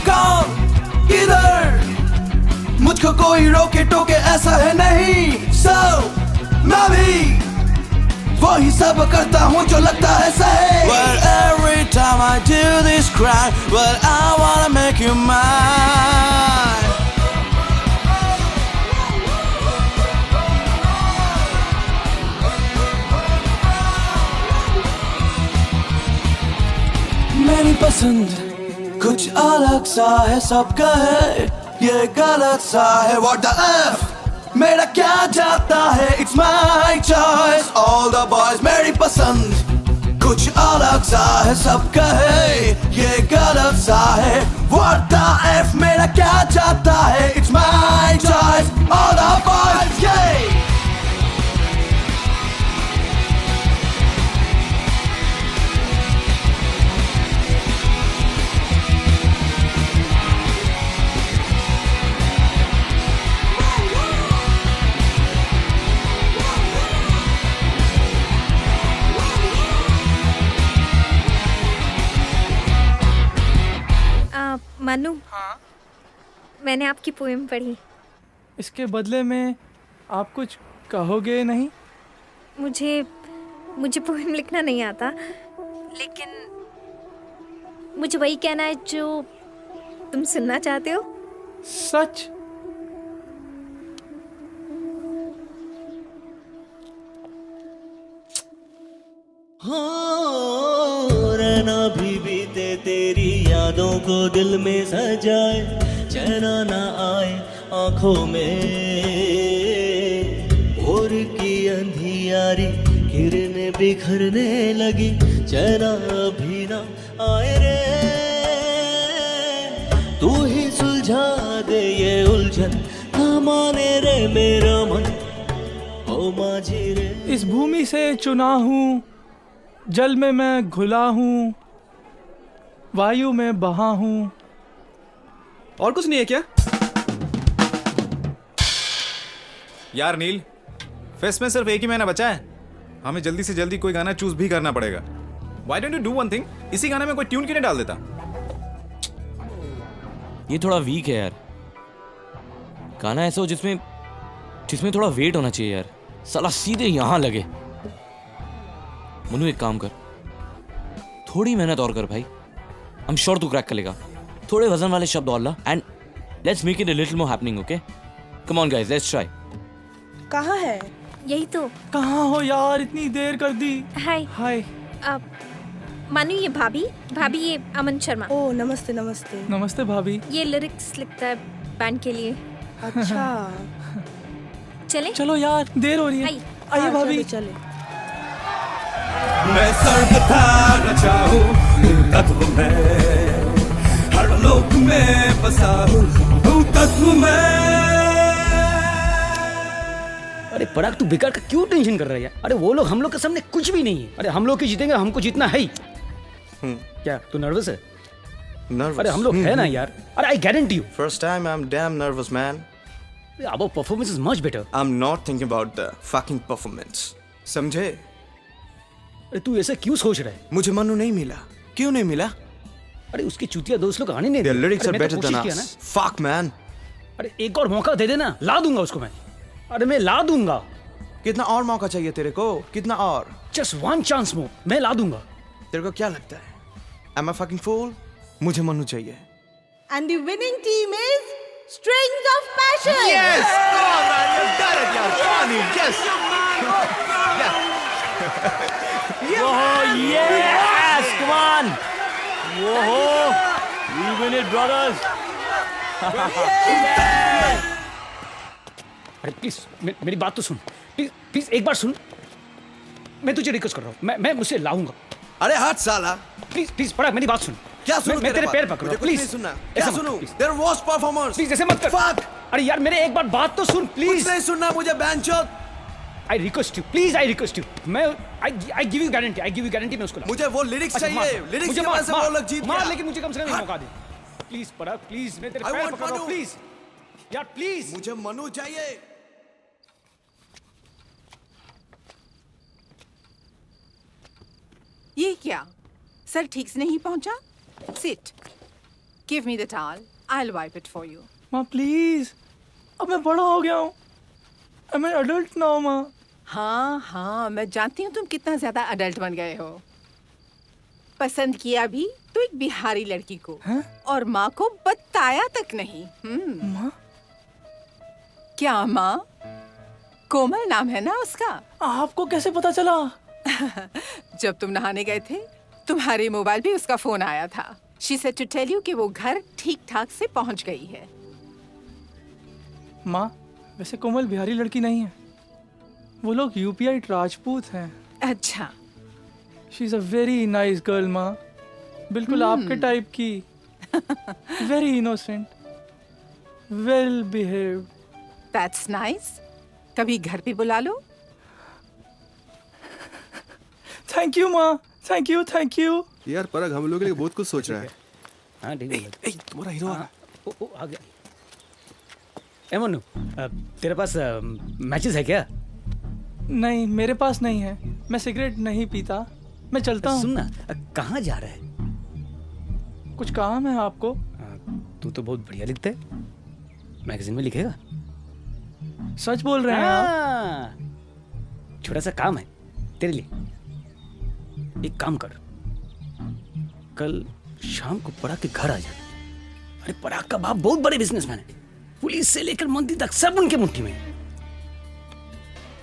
कौन किधर मुझको कोई रोके टोके ऐसा है नहीं। सो मैं भी वही सब करता हूँ जो लगता है सही। Well, every time I do this crime, well, I wanna make you mine. मेरी पसंद कुछ अलग सा है, सबका है ये गलत सा है। What the F मेरा क्या जाता है, it's my choice, all the boys। मेरी पसंद कुछ अलग सा है, सबका है ये गलत सा है। What the F मेरा क्या जाता है, it's my choice, all the boys, yeah। Manu, मैंने आपकी पोएम पढ़ी। इसके बदले में आप कुछ कहोगे नहीं? मुझे पोएम लिखना नहीं आता, लेकिन मुझे वही कहना है जो तुम सुनना चाहते हो। सच? रहना भी बीते तेरी यादों को दिल में सजाए, चैना ना आए आंखों में, भोर की अंधियारी किरणें बिखरने लगी, चैना अभी ना आए रे, तू ही सुलझा दे ये उलझन, ना माने रे मेरा मन, ओ माझी रे। इस भूमि से चुना हूँ, जल में मैं घुला हूँ, वायु में बहा हूँ। और कुछ नहीं है क्या? यार नील, फेस्ट में सिर्फ एक ही महीना बचा है, हमें जल्दी से जल्दी कोई गाना चूज भी करना पड़ेगा। Why don't you do one thing? इसी गाने में कोई ट्यून क्यों नहीं डाल देता? ये थोड़ा वीक है यार। गाना ऐसा हो जिसमें थोड़ा वेट होना चाहिए यार। साला सीधे यहाँ लगे। मनु एक काम कर, थोड़ी मेहनत और कर भाई। आई एम श्योर तू क्रैक कर लेगा। थोड़े वजन वाले शब्द और ला and let's make it a little more happening, okay? Come on guys, let's try. कहाँ है? यही तो। कहाँ हो यार, इतनी देर कर दी। हाय हाय। मानू ये भाभी ये अमन शर्मा। ओ नमस्ते नमस्ते। नमस्ते भाभी। ये लिरिक्स लिखता है बैंड के लिए। अच्छा चले? चलो यार, देर हो रही है। आइए भाभी। चले। मैं सर्वथा रचा हूँ तत्व में, हर लोक में बसा हूँ तत्व में। अरे पराग, तू बेकार का क्यों टेंशन कर रहा है यार? अरे वो लोग हम लोग के सामने कुछ भी नहीं है। अरे हम लोग की जीतेंगे, हमको जीतना है ही। क्या तू नर्वस है? Nervous? अरे हम लोग है ना यार। अरे I guarantee you. First time I'm damn nervous, man. Our performance is much better. I'm not thinking about the fucking performance. समझे? अरे तू ऐसे क्यों सोच रहा है? मुझे मनु नहीं मिला। क्यों नहीं मिला? अरे उसके चूतिया दोस्त लोग आने नहीं Their देंगे। lyrics अरे are मैं तो better than कोशिश किया us. Fuck man. अरे एक और मौका दे देना, ला दूंगा उसको मैं। अरे मैं ला दूंगा। कितना और मौका चाहिए तेरे को? कितना और? Just one chance more, मैं ला दूंगा। तेरे को क्या लगता है? Am I fucking fool? मुझे मनु चाहिए। And the winning team is Strings of Passion. Yes! Come on, man, you got it, yaar. Come on, Neil. Yes. Oh yes, come on. Whoa, we win it, brothers. अरे please मेरी बात तो सुन, please please एक बार सुन। मैं तुझे request कर रहा हूँ, मैं मुझसे लाऊंगा। अरे हट साला। प्लीज प्लीज पराग, मेरी बात सुन। क्या सुनूं? मैं तेरे पैर पकड़ रहा हूँ, प्लीज सुनना। क्या सुनूं? Their worst performers. प्लीज ऐसे मत कर। Fuck. अरे यार मेरे एक बार बात तो सुन प्लीज। कुछ नहीं सुनना मुझे, बैंचोद। I request you, please, I request you. I give you guarantee मैं उसको लाऊंगा। मुझे वो लिरिक्स चाहिए। लिरिक्स की वजह से वो लोग जीत गया। मार, लेकिन मुझे कम से कम एक मौका दे। प्लीज पराग, प्लीज मैं तेरे पैर पकड़ रहा हूँ, प्लीज। यार प्लीज। मुझे मनु चाहिए। ये क्या? सर ठीक से नहीं पहुंचा? Sit, give me the towel, I will wipe it for you. माँ प्लीज, अब मैं बड़ा हो गया हूँ, अब मैं अडल्ट ना हूँ माँ। हाँ हाँ, मैं जानती हूँ तुम कितना ज्यादा अडल्ट बन गए हो। पसंद किया भी तो एक बिहारी लड़की को, और माँ को बताया तक नहीं। माँ? क्या माँ? कोमल नाम है ना उसका। आपको कैसे पता चला? जब तुम नहाने गए थे, तुम्हारे मोबाइल पे उसका फोन आया था। She said to tell you कि वो घर ठीक ठाक से पहुंच गई है। माँ, वैसे कोमल बिहारी लड़की नहीं है, वो लोग यूपीआई राजपूत हैं। अच्छा। She is a very nice girl माँ, बिल्कुल आपके टाइप की। Very innocent, well behaved. That's nice। कभी घर पे बुला लो। थैंक यू माँ, थैंक यू थैंक यू। यार परग हम लोग के लिए बहुत कुछ सोच रहा है। हाँ ठीक है। तुम्हारा हीरो आ आ गया। ए मनु, तेरे पास मैचेस है क्या? नहीं, मेरे पास नहीं है, मैं सिगरेट नहीं पीता, मैं चलता हूँ। सुनना, कहाँ जा रहा है? कुछ काम है आपको? तू तो बहुत बढ़िया लिखता है, मैगजीन में लिखेगा? सच बोल रहे हैं आप? छोटा सा काम है तेरे लिए, एक काम कर, कल शाम को पराग के घर आ जा। अरे पराग का बाप बहुत बड़े बिजनेसमैन है, पुलिस से लेकर मंत्री तक सब उनके मुट्ठी में है।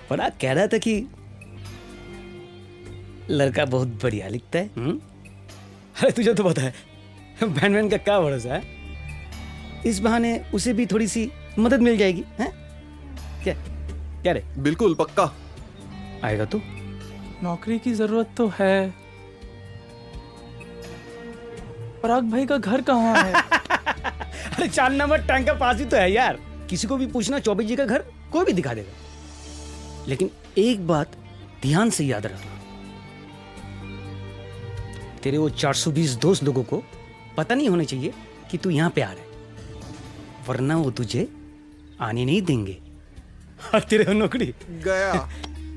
पराग कह रहा था कि लड़का बहुत बढ़िया लिखता है। अरे तुझे तो पता है बैंडमैन का क्या भरोसा है, इस बहाने उसे भी थोड़ी सी मदद मिल जाएगी। हैं? क्या क्या रे? बिल्कुल पक्का। आएगा तू? नौकरी की जरूरत तो है। पराग भाई का घर कहाँ है? अरे 4 नंबर टैंक का पास ही तो है यार, किसी को भी पूछना चौबे जी का घर कोई भी दिखा देगा। लेकिन एक बात ध्यान से याद रखना, तेरे वो 420 दोस्त लोगों को पता नहीं होना चाहिए कि तू यहाँ पे आ रहा है, वरना वो तुझे आने नहीं देंगे और तेरे नौकरी गया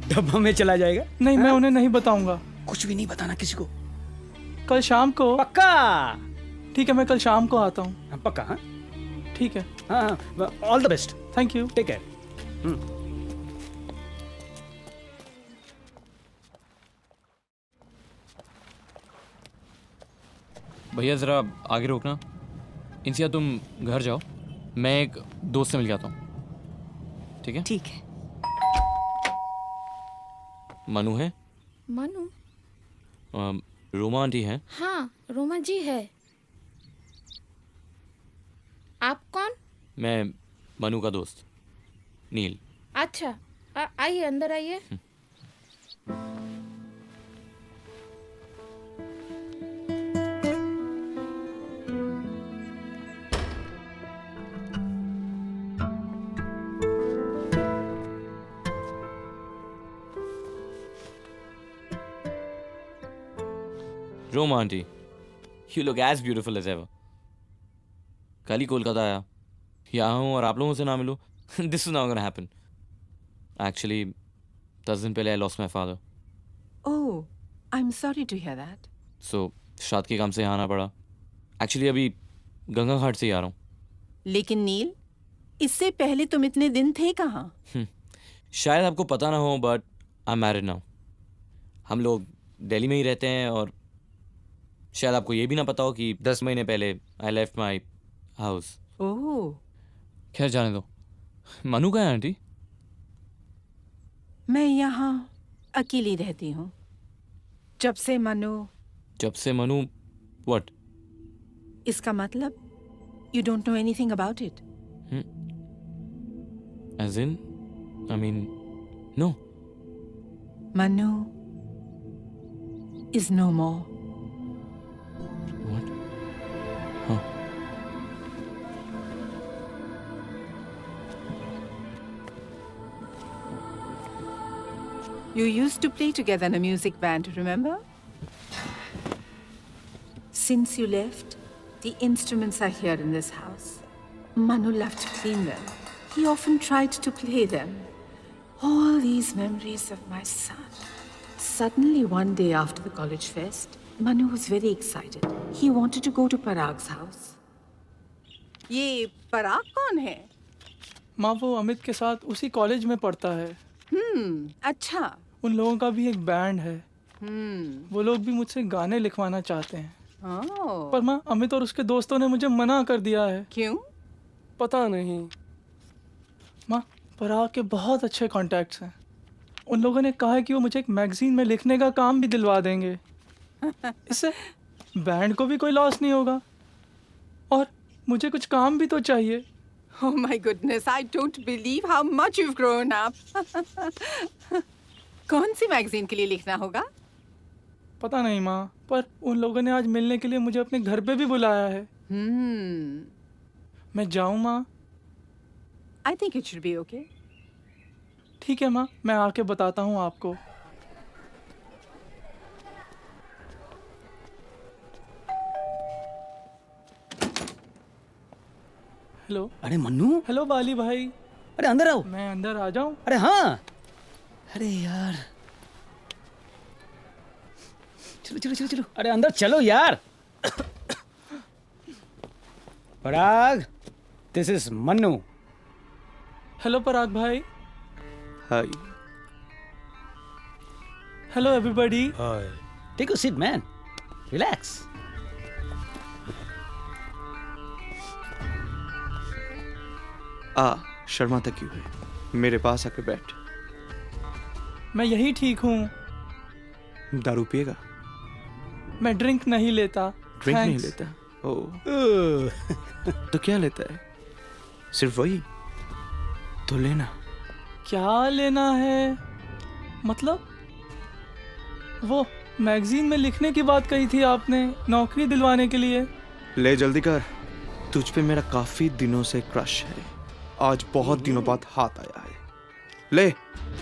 डब्बा में चला जाएगा। नहीं, मैं उन्हें नहीं बताऊंगा। कुछ भी नहीं बताना किसी को। कल शाम को? पक्का? ठीक है, मैं कल शाम को आता हूँ। पक्का? हाँ ठीक है। हाँ, all the best. Thank you, take care. भैया ज़रा आगे रोकना। इंसिया तुम घर जाओ, मैं एक दोस्त से मिल जाता हूँ। ठीक है? ठीक है। मनु है? मनु? रोमा आंटी है? हाँ, रोमा जी है। आप कौन? मैं मनु का दोस्त नील। अच्छा, आइए अंदर आइए। Roma aunty, you look as beautiful as ever. कल ही कोलकाता आया, यहाँ हूँ और आप लोगों से ना मिलूँ। This is not gonna happen. Actually, 10 दिन पहले I lost my father. Oh, I'm sorry to hear that. So, शादी के काम से यहाँ आना पड़ा। Actually, अभी गंगा घाट से ही आ रहा हूँ। लेकिन नील, इससे पहले तुम इतने दिन थे कहाँ? शायद आपको पता ना हो, but I'm married now. हम लोग दिल्ली में ही रहते हैं और शायद आपको ये भी ना पता हो कि 10 महीने पहले I left my house. ओह। खैर जाने दो। मनु कहाँ है आंटी? मैं यहाँ अकेली रहती हूँ। जब से मनु what? इसका मतलब you don't know anything about it. As in, I mean, no. Manu is no more. What? Huh. You used to play together in a music band, remember? Since you left, the instruments are here in this house. Manu loved to clean them. He often tried to play them. All these memories of my son. Suddenly, one day after the college fest, Manu was very excited. He wanted to go to Parag's house. ये पराग कौन है? माँ वो अमित के साथ उसी college में पढ़ता है। अच्छा। उन लोगों का भी एक बैंड है। वो लोग भी मुझसे गाने लिखवाना चाहते हैं। पर माँ अमित और उसके दोस्तों ने मुझे मना कर दिया है। क्यों? पता नहीं। माँ पराग के बहुत अच्छे कॉन्टैक्ट्स हैं। उन लोगों ने कहा है कि वो मुझे एक मैगजीन में लिखने का काम भी दिलवा देंगे। इससे बैंड को भी कोई लॉस नहीं होगा और मुझे कुछ काम भी तो चाहिए। Oh my goodness, I don't believe how much you've grown up. कौन सी मैगजीन के लिए लिखना होगा? पता नहीं माँ, पर उन लोगों ने आज मिलने के लिए मुझे अपने घर पे भी बुलाया है। मैं जाऊँ माँ? I think it should be okay. ठीक है माँ, मैं आके बताता हूँ आपको। हेलो। अरे मन्नू। हेलो बाली भाई। अरे अंदर आओ। मैं अंदर आ जाऊं? अरे हाँ। अरे यार चलो चलो चलो चलो। अरे अंदर चलो यार। Parag, this is Mannu. Hello Parag भाई। Hi. Hello everybody. Hi. Take a seat man, relax. शर्माता क्यों है? मेरे पास आके बैठ। मैं यही ठीक हूँ। दारू पिएगा? मैं ड्रिंक नहीं लेता। ड्रिंक नहीं लेता? ओह। तो क्या लेता है? सिर्फ वही? तो लेना। क्या लेना है? मतलब वो मैगजीन में लिखने की बात कही थी आपने, नौकरी दिलवाने के लिए। ले जल्दी कर, तुझ पे मेरा काफी दिनों से क्रश है। आज बहुत दिनों बाद हाथ आया है। ले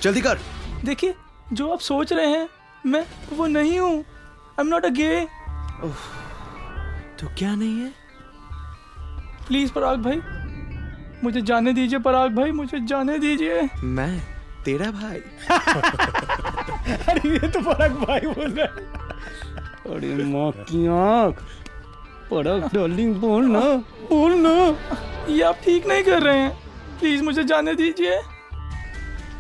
जल्दी कर। देखिए जो आप सोच रहे हैं मैं वो नहीं हूँ। आई एम नॉट अ गे। तो क्या नहीं है? प्लीज पराग भाई मुझे जाने दीजिए। पराग भाई मुझे जाने दीजिए। मैं तेरा भाई? अरे ये तो पराग भाई बोल रहा है। अरे माँ की आँख। पराग डार्लिंग बोल ना, बोल ना। ये आप ठीक नहीं कर रहे हैं। प्लीज मुझे जाने दीजिए।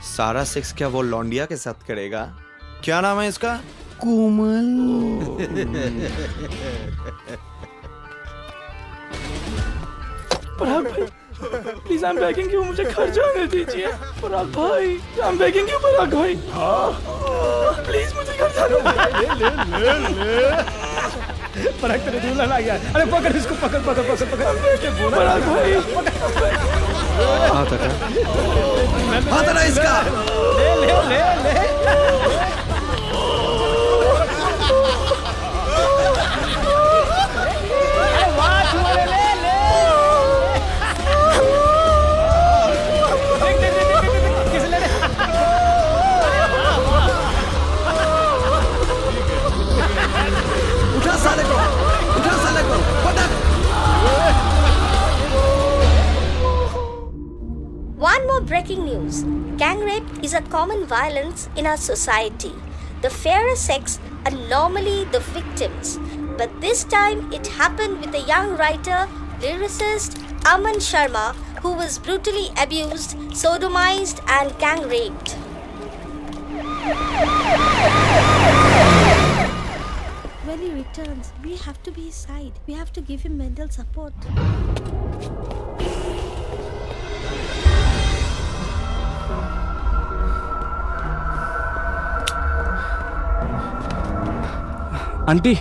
सारा सेक्स क्या वो लौंडिया के साथ करेगा? क्या नाम है इसका? कोमल। पराग भाई please I am begging you, मुझे घर जाने दीजिए। पराग भाई आई एम बेगिंग यू। पराग भाई प्लीज मुझे घर जाने दीजिए। पराग तेरे दूल्हा आ गया। अरे पकड़ इसको, पकड़ पकड़ पकड़ पकड़। पराग भाई हाथ हटा, हाथ हटा इसका। ले ले ले ले। One more breaking news. Gang rape is a common violence in our society. The fairer sex are normally the victims. But this time it happened with a young writer, lyricist, Aman Sharma, who was brutally abused, sodomized and gang raped. When he returns, we have to be his side. We have to give him mental support. Aunty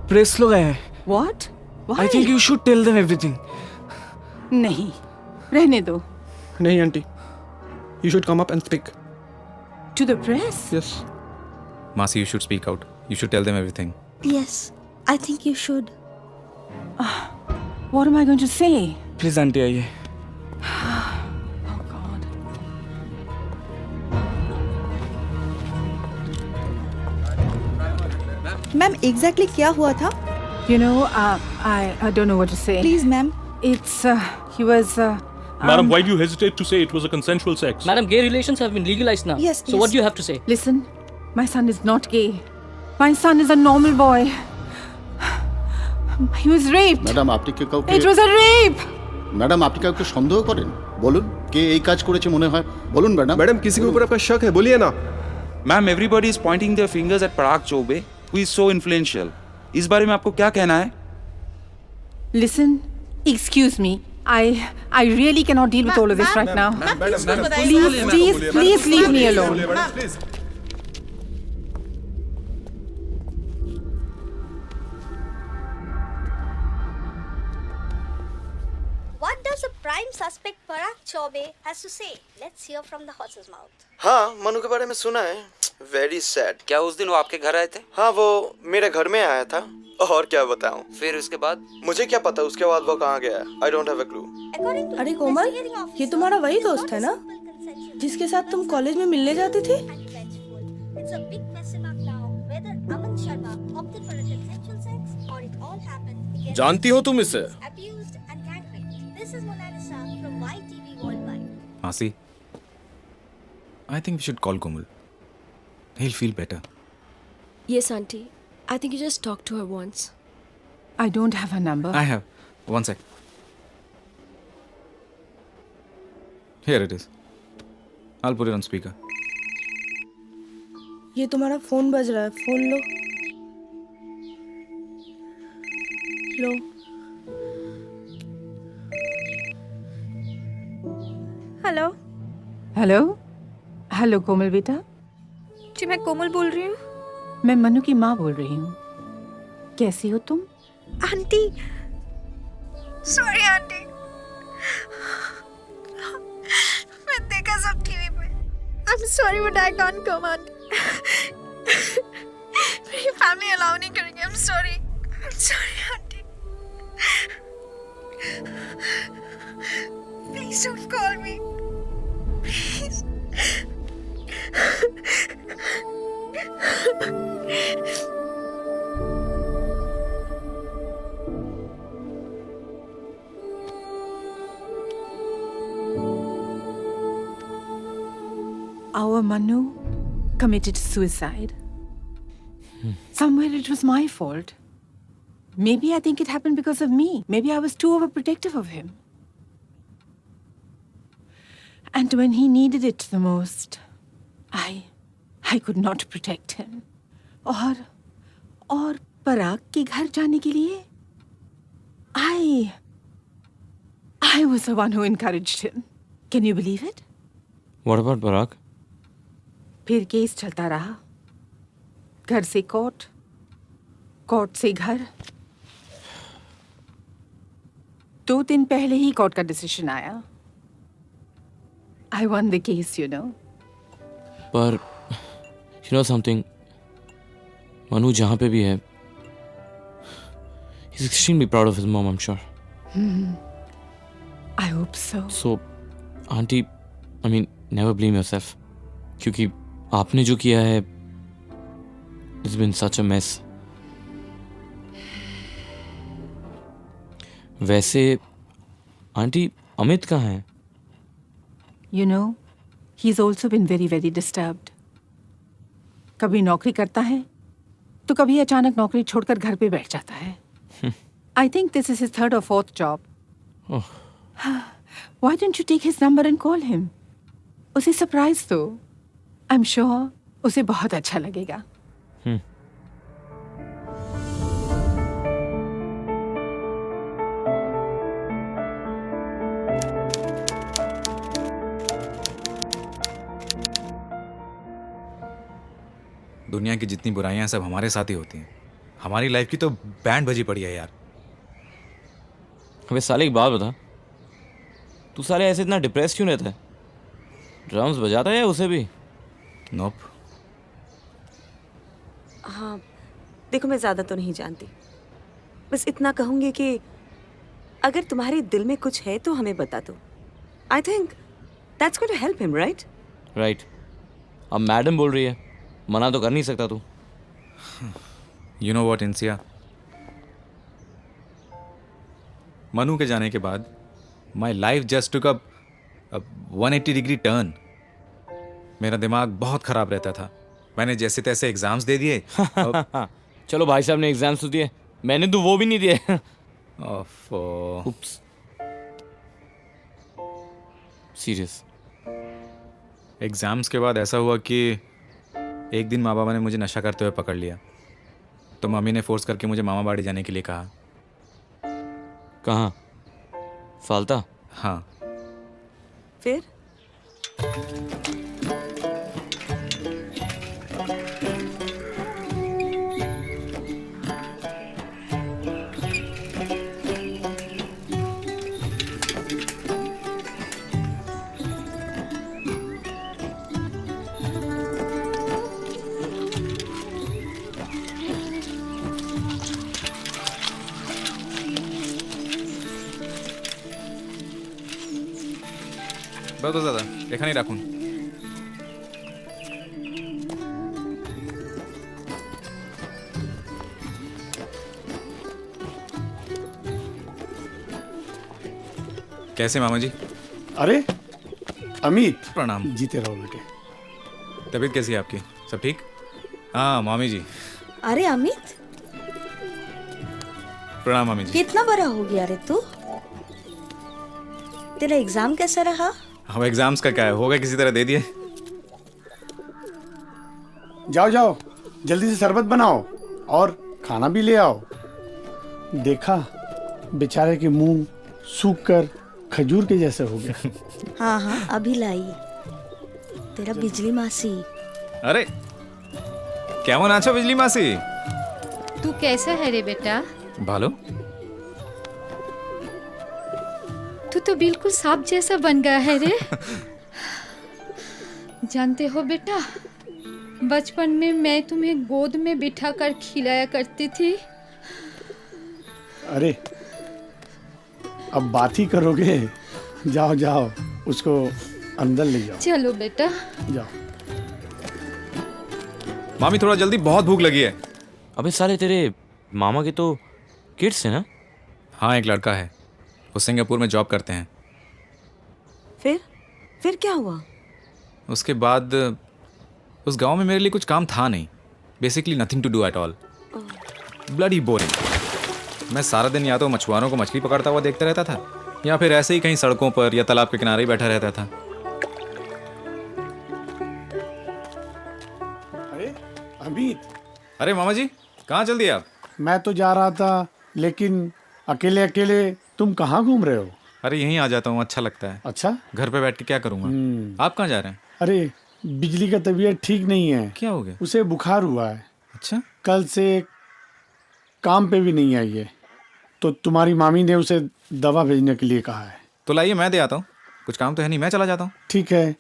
press लोग आए हैं। What? Why? I think you should tell them everything. नहीं, रहने दो। नहीं aunty, you should come up and speak. To the press? Yes. Masi, you should speak out. You should tell them everything. Yes, I think you should. What am I going to say? Please aunty आइए। Oh God. Ma'am exactly क्या हुआ था? You know, I don't know what to say. Please ma'am. It's He was. Madam, why do you hesitate to say it was a consensual sex? Madam, gay relations have been legalized now. Yes, So what do you have to say? Listen, my son is not gay. My son is a normal boy. He was raped. Madam আপনি কি কাউকে It was a rape. Madam আপনি কাউকে সন্দেহ করেন? বলুন কে এই কাজ করেছে মনে হয়, বলুন ম্যাডাম। मैडम किसी के ऊपर आपका शक है, बोलिए ना। Ma'am, everybody is pointing their fingers eight Parag Choubey who is so influential. इस बारे में आपको क्या कहना है? Listen, excuse me. I really cannot deal with all of this right now. Please leave me alone. What does the prime suspect Parag Chaube has to say? Let's hear from the horse's mouth. हाँ, मनु के बारे में सुना है। Very sad. क्या उस दिन वो आपके घर आए थे? हाँ, वो मेरे घर में आया था। और क्या बताऊं? फिर उसके बाद? मुझे क्या पता उसके बाद वो कहाँ गया। I don't have a clue. अरे कोमल, ये तुम्हारा वही दोस्त है ना जिसके साथ तुम कॉलेज में मिलने जाती थी? It's a big question mark now whether Aman Sharma opted for a consensual sex or it all happened because जानती हो तुम इसे? abused and gang raped. This is Mona Lisa from YTV Worldwide. Masi, I think we should call Komal. He'll feel better. Yes, auntie. I think you just talk to her once. I don't have her number. I have. One sec. Here it is. I'll put it on speaker. ये तुम्हारा phone बज रहा है, phone लो। लो। Hello. Hello, hello कोमल बेटा। जी मैं कोमल बोल रही हूँ। मैं मनु की माँ बोल रही हूँ। कैसी हो तुम? आंटी, सॉरी आंटी, मैं देखा सब टीवी पे। I'm sorry but I can't come on. मेरी फैमिली अलाउ नहीं करेंगे। I'm sorry aunty. Please don't call me. Please. Our Manu committed suicide. Somewhere it was my fault. Maybe I think it happened because of me. Maybe I was too overprotective of him. And when he needed it the most, I could not protect him. और पराग के घर जाने के लिए I was the one who encouraged him. Can you believe it? What about Parag? फिर case चलता रहा, घर से कोर्ट, कोर्ट से घर। 2 दिन पहले ही कोर्ट का डिसीजन आया। I won the case, you know. पर you know something, मनु जहाँ पे भी है, he's extremely proud of his mom, I'm sure. I hope so. So, auntie, I mean, never blame yourself, क्योंकि आपने जो किया है, it's been such a mess. वैसे आंटी अमित कहाँ है? You know, he's also been very, very disturbed. कभी नौकरी करता है, तो कभी अचानक नौकरी छोड़कर घर पे बैठ जाता है। I think this is his 3rd or 4th job. Oh. Why don't you take his number and call him? उसे सरप्राइज दो। I'm sure उसे बहुत अच्छा लगेगा। दुनिया की जितनी बुराइयां सब हमारे साथ ही होती हैं। हमारी लाइफ की तो बैंड बजी पड़ी है यार। अबे साले एक बात बता, तू साले ऐसे इतना डिप्रेस क्यों रहता है? ड्रम्स बजाता है या उसे भी? नोप। हाँ, देखो मैं ज़्यादा तो नहीं जानती, बस इतना कहूँगी कि अगर तुम्हारे दिल में कुछ है तो हमें बता दो। I think that's going to help him, right? Right. अब मैडम बोल रही है, मना तो कर नहीं सकता तू। You know what, इंसिया, मनु के जाने के बाद my life just took a 180 degree turn. मेरा दिमाग बहुत खराब रहता था, मैंने जैसे तैसे एग्जाम्स दे दिए। चलो भाई साहब ने एग्जाम्स तो दिए, मैंने तो वो भी नहीं दिए। उप्स। सीरियस। एग्जाम्स के बाद ऐसा हुआ कि एक दिन माँ बाबा ने मुझे नशा करते हुए पकड़ लिया, तो मम्मी ने फोर्स करके मुझे मामा बाड़ी जाने के लिए कहा। कहाँ? फालता? हाँ। फिर? बहुत দাদা এখানেই রাখুন। कैसे मामा जी? अरे अमित, प्रणाम। जीते रहो बेटे। तबीयत कैसी है आपकी? सब ठीक? हाँ मामी जी। अरे अमित, प्रणाम मामी जी। कितना बड़ा हो गया रे तू? तेरा एग्जाम कैसा रहा? अब एग्जाम्स का क्या है, होगा किसी तरह दे दिए। जाओ जाओ, जल्दी से शरबत बनाओ और खाना भी ले आओ। देखा, बेचारे के मुंह सूख कर खजूर के जैसे हो गया। हाँ हाँ अभी लाई। तेरा बिजली मासी। अरे কেমন আছো बिजली मासी? तू कैसा है रे बेटा? भालो। तू तो बिल्कुल सांप जैसा बन गया है रे। जानते हो बेटा, बचपन में मैं तुम्हें गोद में बिठा कर खिलाया करती थी। अरे अब बात ही करोगे? जाओ जाओ, उसको अंदर ले जाओ। चलो बेटा जाओ। मामी थोड़ा जल्दी, बहुत भूख लगी है। अबे साले तेरे मामा के तो किड्स है ना? हाँ एक लड़का है, वो सिंगापुर में जॉब करते हैं। फिर क्या हुआ? उसके बाद उस गांव में मेरे लिए कुछ काम था नहीं, basically nothing to do at all, bloody boring. मैं सारा दिन या तो मछुआरों को मछली पकड़ता हुआ देखता रहता था, या फिर ऐसे ही कहीं सड़कों पर या तालाब के किनारे ही बैठा रहता था। अरे अमित। अरे मामा जी कहाँ चल दिए आप? मैं तो जा रहा था, लेकिन अकेले अकेले तुम कहाँ घूम रहे हो? अरे यहीं आ जाता हूँ, अच्छा लगता है। अच्छा, घर पे बैठ के क्या करूँगा। आप कहाँ जा रहे हैं? अरे बिजली का तबीयत ठीक नहीं है। क्या हो गया? उसे बुखार हुआ है। अच्छा। कल से काम पे भी नहीं आई है, तो तुम्हारी मामी ने उसे दवा भेजने के लिए कहा है। तो लाइए मैं दे आता हूँ, कुछ काम तो है नहीं, मैं चला जाता हूँ। ठीक है,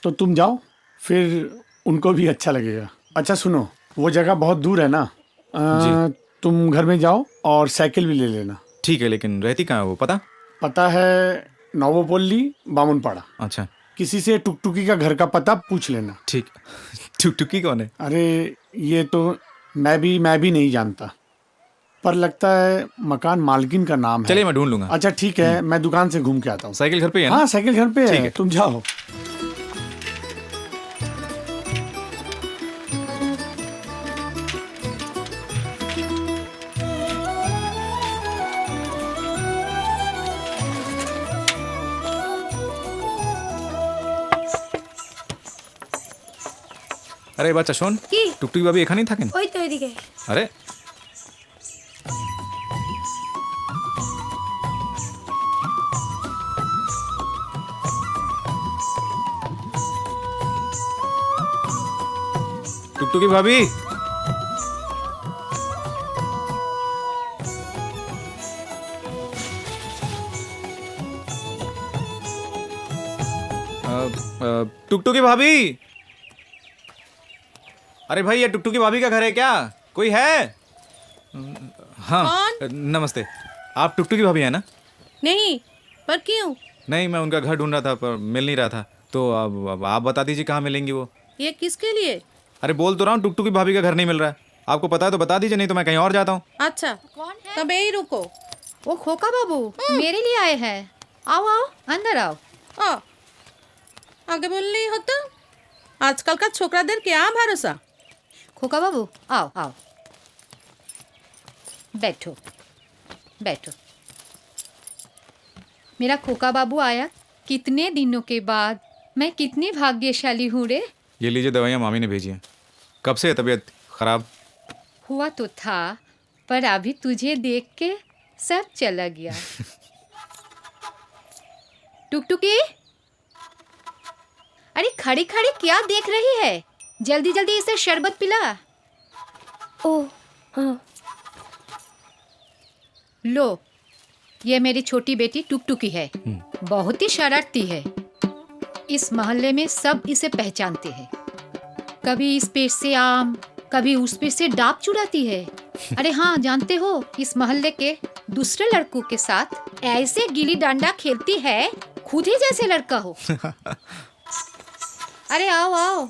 तो तुम जाओ, फिर उनको भी अच्छा लगेगा। अच्छा सुनो, वो जगह बहुत दूर है ना, तुम घर में जाओ और साइकिल भी ले लेना। ठीक है, लेकिन रहती कहाँ है वो? पता है नवोपल्ली बामुनपाड़ा। अच्छा। किसी से टुकटुकी का घर का पता पूछ लेना। ठीक। टुकटुकी कौन है? अरे ये तो मैं भी नहीं जानता, पर लगता है मकान मालकिन का नाम है। चलिए मैं ढूंढ लूंगा। अच्छा ठीक है, मैं दुकान से घूम के आता हूँ। साइकिल घर पे है ना? हाँ साइकिल घर पे है, तुम जाओ। अरे বাচ্চা শোন, কি? টুকটুকি ভাবি এখানেই থাকেন? ওই তো এদিকে। আরে টুকটুকি ভাবি, टुकटुकी भाभी। अरे भाई ये टुकटुकी भाभी का घर है क्या? कोई है? हाँ नमस्ते, आप टुकटुकी भाभी है ना? नहीं, पर क्यों? नहीं, मैं उनका घर ढूंढ रहा था पर मिल नहीं रहा था, तो अब आप बता दीजिए कहाँ मिलेंगी वो। ये किसके लिए? अरे बोल तो रहा हूँ, टुकटुकी भाभी का घर नहीं मिल रहा है। आपको पता है तो बता दीजिए, नहीं तो मैं कहीं और जाता हूँ। अच्छा, तब यही रुको, वो खोका बाबू मेरे लिए आए हैं। आओ आओ अंदर आओ। आगे बोल नहीं होता। आजकल का छोकराদের क्या भरोसा। खोका बाबू आओ आओ, बैठो बैठो। मेरा खोका बाबू आया कितने दिनों के बाद। मैं कितनी भाग्यशाली हूँ रे। ये लीजिए दवाइयाँ मामी ने भेजी हैं। कब से है तबीयत खराब? हुआ तो था, पर अभी तुझे देख के सब चला गया। टुकटुकी, अरे खड़ी खड़ी क्या देख रही है? जल्दी जल्दी इसे शरबत पिला। ओह हाँ। लो, ये मेरी छोटी बेटी टुकटुकी है। बहुत ही शरारती है। इस मोहल्ले में सब इसे पहचानते हैं। कभी इस पेड़ से आम, कभी उस पेड़ से डाब चुराती है। अरे हाँ, जानते हो इस मोहल्ले के दूसरे लड़कों के साथ ऐसे गिल्ली डंडा खेलती है खुद ही जैसे लड़का हो। अरे आओ आओ।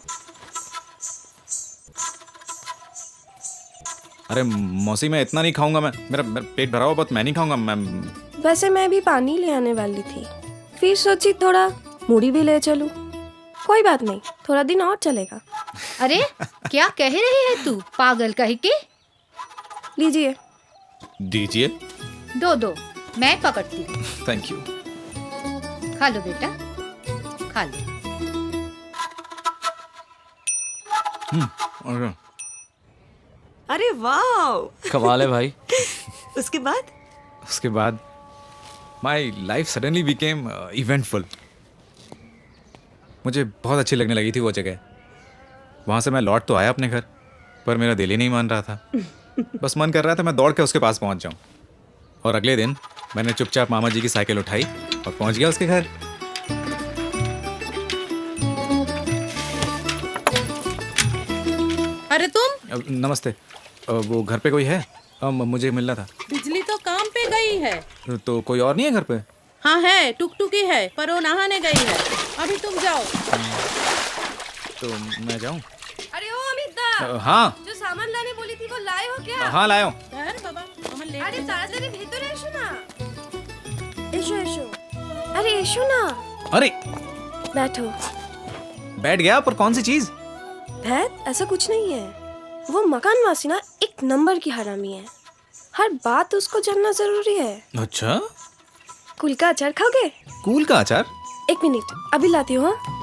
अरे मौसी, मैं इतना नहीं खाऊंगा। मेरा पेट भरा हुआ बहुत, मैं नहीं खाऊंगा मैम। वैसे मैं भी पानी ले आने वाली थी, फिर सोची थोड़ा मूढ़ी भी ले चलूं। कोई बात नहीं, थोड़ा दिन और चलेगा। अरे क्या कह रही है तू, पागल कहीं की? लीजिए। दीजिए। दो मैं पकड़ती हूँ। Thank you. खा लो बेटा, खा लो। अरे वाह, कमाल है भाई। उसके बाद my life suddenly became eventful. मुझे बहुत अच्छी लगने लगी थी वो जगह। वहाँ से मैं लौट तो आया अपने घर, पर मेरा दिल ही नहीं मान रहा था। बस मन कर रहा था मैं दौड़ के उसके पास पहुँच जाऊँ। और अगले दिन मैंने चुपचाप मामा जी की साइकिल उठाई और पहुँच गया उसके घर। अरे तुम? नमस्ते। वो घर पे कोई है? मुझे मिलना था। बिजली तो काम पे गई है। तो कोई और नहीं है घर पे? हाँ है, टुकटुकी है, पर वो नहाने गई है। अभी तुम जाओ। तो मैं जाऊँ? अरे ओ अमित दा, हाँ, जो सामान लाने बोली थी वो लाए हो क्या? हाँ लाया हूँ। अरे ताड़ाताड़ी भीतर एसो ना। एसो। अरे एसो ना। अरे बैठो। बैठ गया, पर कौन सी चीज? भैत, ऐसा कुछ नहीं है। वो मकानवासी ना एक नंबर की हरामी है। हर बात उसको जानना जरूरी है। अच्छा, कुल का अचार खाओगे? कूल का अचार? एक मिनट, अभी लाती हूँ। हाँ,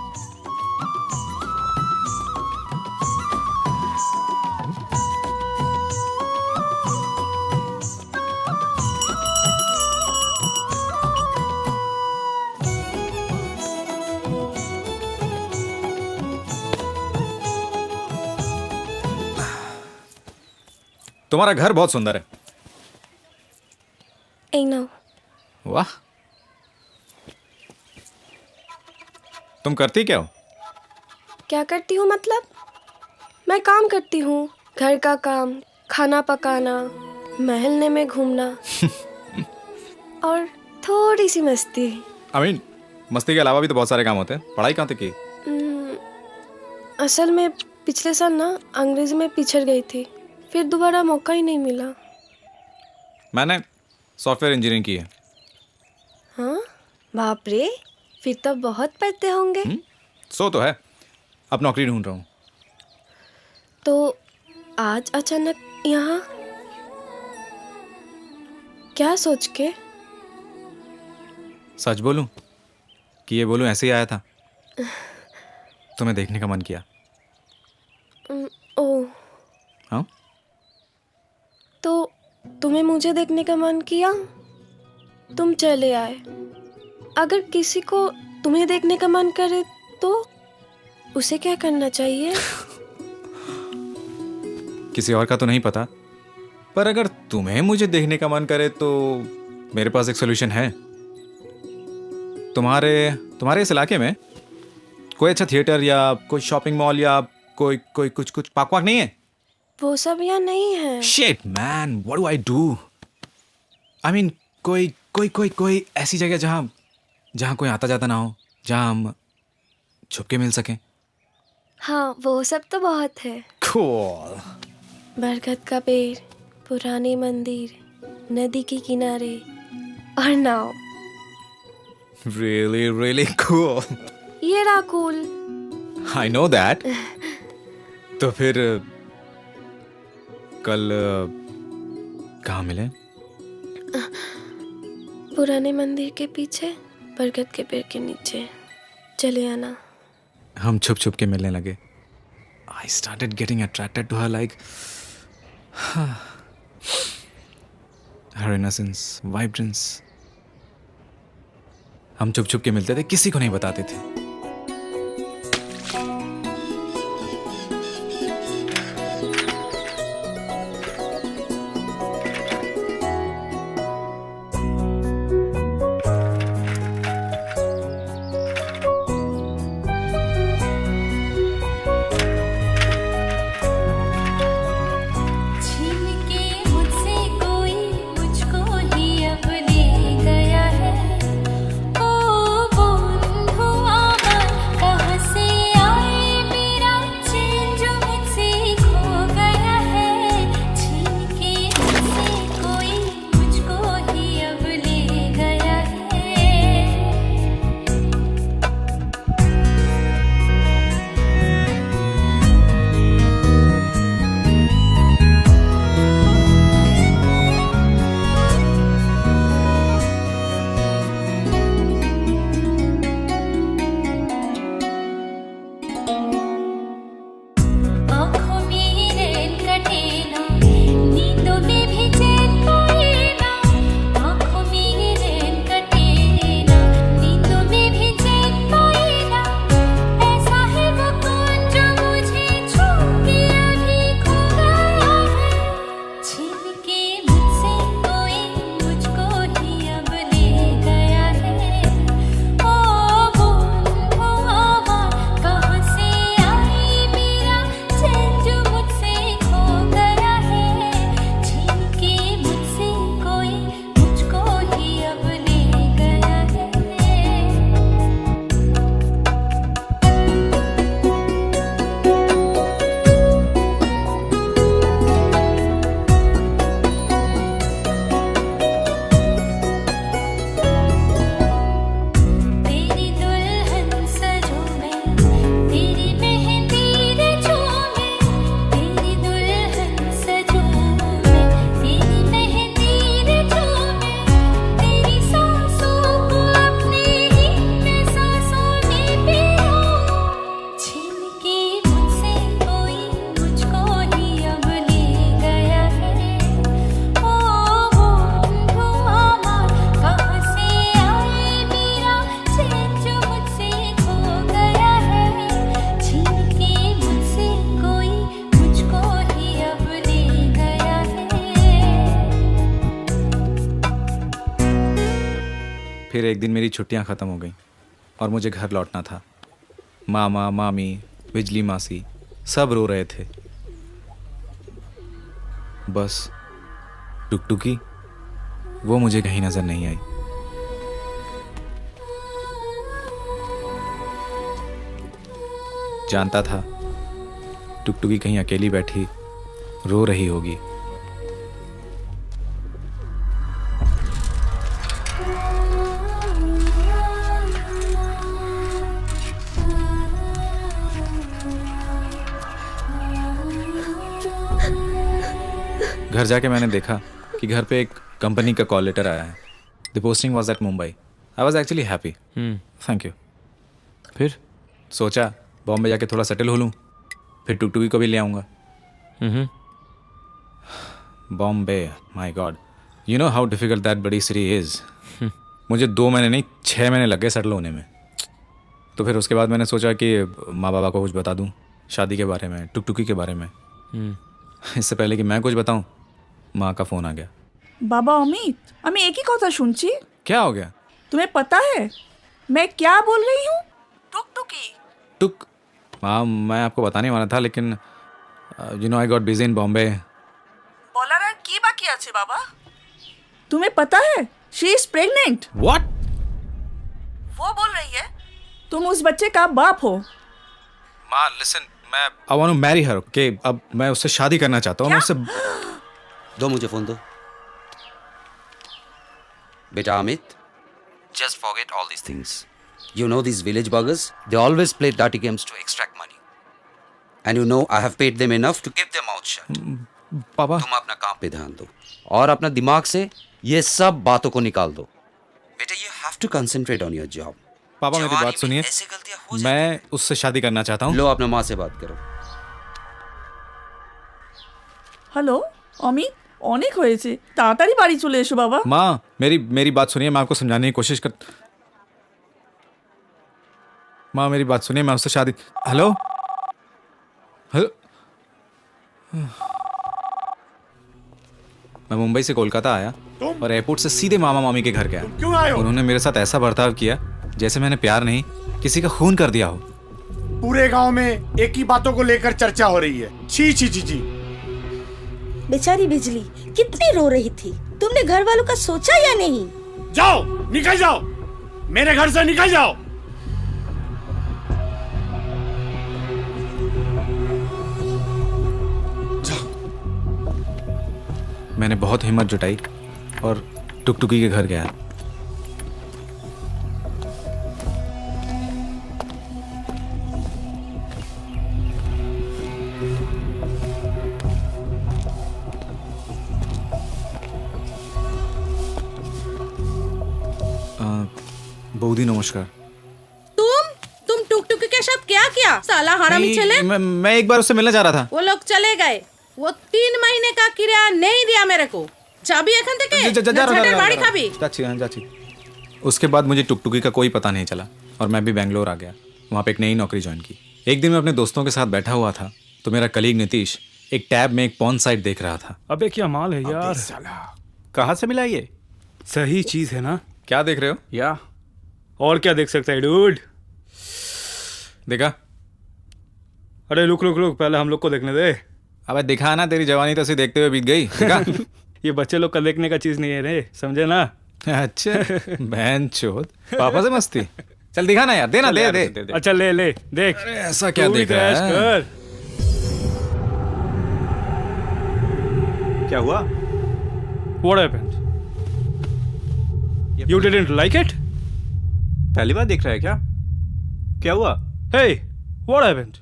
तुम्हारा घर बहुत सुंदर है। I know। वाह, तुम करती क्या हो? क्या करती हूँ मतलब? मैं काम करती हूँ, घर का काम, खाना पकाना, महल्ले में घूमना और थोड़ी सी मस्ती। मस्ती के अलावा भी तो बहुत सारे काम होते हैं। पढ़ाई कहाँ तक की? असल में पिछले साल ना अंग्रेजी में पिछड़ गई थी, फिर दोबारा मौका ही नहीं मिला। मैंने सॉफ्टवेयर इंजीनियरिंग की है। हाँ, बाप रे, फिर तो बहुत पढ़ते होंगे। सो तो है, अब नौकरी ढूंढ रहा हूँ। तो आज अचानक यहाँ क्या सोच के? सच बोलूं कि ये बोलूं ऐसे ही आया था। तुम्हें देखने का मन किया। ओह, हाँ? तो तुम्हें मुझे देखने का मन किया, तुम चले आए। अगर किसी को तुम्हें देखने का मन करे तो उसे क्या करना चाहिए? किसी और का तो नहीं पता, पर अगर तुम्हें मुझे देखने का मन करे तो मेरे पास एक सोल्यूशन है। तुम्हारे इस इलाके में कोई अच्छा थिएटर या कोई शॉपिंग मॉल या कोई कुछ पार्क वाक नहीं है? वो सब यहाँ नहीं है। Shit man, what do I do? I mean, कोई ऐसी जगह जहाँ कोई आता जाता ना हो, जहाँ हम छुप के मिल सकें। हाँ, वो सब तो बहुत है। Cool. बरगद का पेड़, पुराने मंदिर, नदी के किनारे, और नाउ Really, really cool. ये रहा कूल। I know that. तो फिर कल कहाँ मिले? पुराने मंदिर के पीछे बरगद के पेड़ के नीचे। चले आना। हम छुप छुप के मिलने लगे. I started getting attracted to her like her innocence, vibrance. हम छुप छुप के मिलते थे, किसी को नहीं बताते थे. फिर एक दिन मेरी छुट्टियां ख़त्म हो गईं और मुझे घर लौटना था. मामा, मामी, बिजली मासी सब रो रहे थे. बस टुकटुकी वो मुझे कहीं नज़र नहीं आई. जानता था टुकटुकी कहीं अकेली बैठी रो रही होगी. घर जाके मैंने देखा कि घर पे एक कंपनी का कॉल लेटर आया है. The posting was at Mumbai. I was actually happy. Thank you. फिर सोचा बॉम्बे जाके थोड़ा सेटल हो लूँ, फिर टुकटुकी को भी ले आऊँगा. Bombay, my God, you know how difficult that बड़ी सिटी इज़. मुझे 2 महीने नहीं 6 महीने लग गए सेटल होने में. तो फिर उसके बाद मैंने सोचा कि माँ बाबा को कुछ बता दूँ शादी के बारे में, टुकटुकी के बारे में. इससे पहले कि मैं कुछ बताऊँ माँ का फ़ोन आ गया. বাবা অমিত, আমি একই কথা শুনছি. क्या हो गया? तुम्हें पता है मैं क्या बोल रही हूँ? टुक माँ, मैं आपको बताने वाला था लेकिन you know I got busy in Bombay. বলার আর কি বাকি আছে বাবা? तुम्हें पता है शी इज प्रेग्नेंट. व्हाट? वो बोल रही है तुम उस बच्चे का बाप हो. माँ लिसन, मैं I want to marry her. Okay, अब मैं उससे शादी करना चाहता हूँ. मैं उससे दो मुझे फोन दो. Beta Amit, just forget all these things. You know these village buggers? They always play dirty games to extract money. And you know I have paid them enough to keep their mouth shut. पापा तुम अपना काम पे ध्यान दो और अपना दिमाग से ये सब बातों को निकाल दो. बेटा, you have to concentrate on your job. पापा मेरी बात सुनिए, मैं उससे शादी करना चाहता हूँ. लो अपना माँ से बात करो. হ্যালো অমিত, অনেক হয়েছে, তাড়াতাড়ি বাড়ি চলে এসো বাবা। माँ मेरी बात सुनिए, मैं आपको समझाने की कोशिश कर. माँ मेरी बात सुनिए, मैं उससे शादी. हेलो हेलो, मैं मुंबई से कोलकाता आया और एयरपोर्ट से सीधे मामा मामी के घर गया. क्यों आए हो? उन्होंने मेरे साथ ऐसा बर्ताव किया जैसे मैंने प्यार नहीं किसी का खून कर दिया हो. पूरे गांव में एक ही बातों को लेकर चर्चा हो रही है. छी छी छी छी. बेचारी बिजली कितनी रो रही थी, तुमने घर वालों का सोचा या नहीं? जाओ, निकल जाओ, मेरे घर से निकल जाओ. मैंने बहुत हिम्मत जुटाई और टुकटुकी के घर गया. बौदी नमस्कार. तुम टुकटुकी के साथ क्या किया साला हरामी चले? मैं एक बार उससे मिलने जा रहा था. वो लोग चले गए. वो 3 महीने का किराया नहीं दिया मेरे को. चाबी एखन থেকে बाड़ी खाबी. जाची. उसके बाद मुझे टुकटुकी का कोई पता नहीं चला और मैं भी बेंगलोर आ गया. वहाँ पे एक नई नौकरी ज्वाइन की. एक दिन मैं अपने दोस्तों के साथ बैठा हुआ था तो मेरा कलीग नीतीश एक टैब में एक पॉर्न साइट देख रहा था. अबे क्या माल है यार, कहाँ से मिला ये? सही चीज है ना? क्या देख रहे हो? या और क्या देख सकता है डूड? देखा? अरे रुक पहले हम लोग को देखने दे. अबे दिखा ना, तेरी जवानी तो ऐसे देखते हुए बीत गई. देखा? ये बच्चे लोग का देखने का चीज नहीं है रे, समझे ना? अच्छा बहन चोद, पापा से मस्ती. चल दिखा ना यार, दे ना, दे. अच्छा ले देख. अरे ऐसा क्या देख रहा है? क्या हुआ? What happened? You didn't like it? पहली बार देख रहा है क्या? क्या हुआ? Hey, what happened?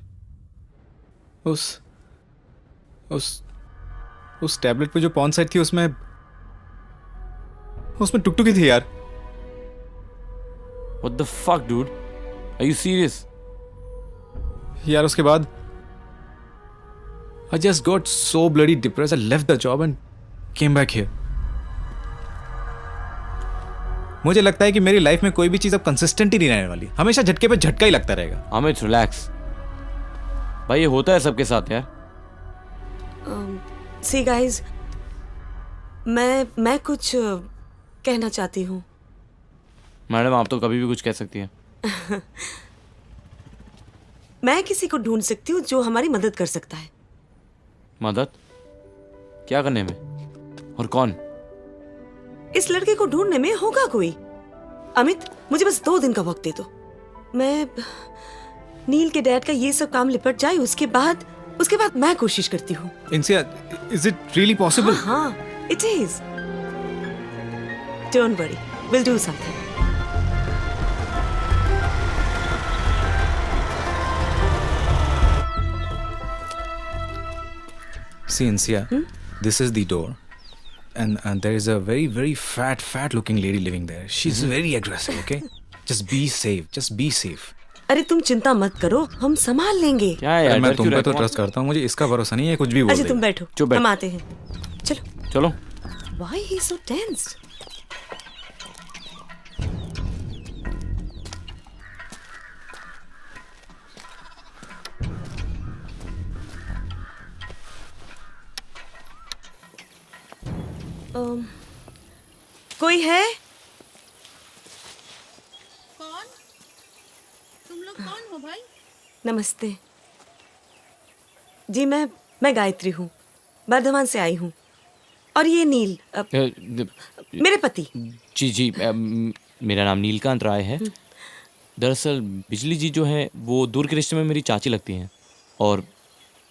उस टैबलेट पे जो पॉर्न साइट थी उसमें टुकटुकी थी यार. What the fuck, dude? Are you serious? यार उसके बाद I just got so bloody depressed. I left the job and came back here. मुझे लगता है कि मेरी लाइफ में कोई भी चीज अब कंसिस्टेंट ही नहीं रहने वाली. हमेशा झटके पे झटका ही लगता रहेगा. अमित रिलैक्स भाई, ये होता है सबके साथ यार. सी गाइस, मैं कुछ कहना चाहती हूँ. मैडम आप तो कभी भी कुछ कह सकती हैं. मैं किसी को ढूंढ सकती हूँ जो हमारी मदद कर सकता है. मदद? क्या करने में? और कौन? इस लड़के को ढूंढने में होगा कोई. अमित, मुझे बस 2 दिन का वक्त दे दो. मैं नील के डैड का ये सब काम निपट जाए, उसके बाद मैं कोशिश करती हूँ. इंसिया, इज इट रियली पॉसिबल? हाँ, it is. Don't worry, will do something. See, Insia, this is the door, and there is a very, very fat looking lady living there. She's very aggressive. Okay, just be safe. Just be safe. अरे तुम चिंता मत करो, हम संभाल लेंगे. क्या है यार, मैं तुम पे तो ट्रस्ट करता हूँ, मुझे इसका भरोसा नहीं है कुछ भी बोल. अच्छा तुम बैठो, हम आते हैं. चलो. Why he so tense? कोई है? कौन? तुम लोग कौन हो भाई? नमस्ते जी, मैं गायत्री हूँ, बर्धमान से आई हूँ. और ये नील मेरे पति. जी मेरा नाम नीलकांत राय है. दरअसल बिजली जी जो है वो दूर के रिश्ते में मेरी चाची लगती हैं और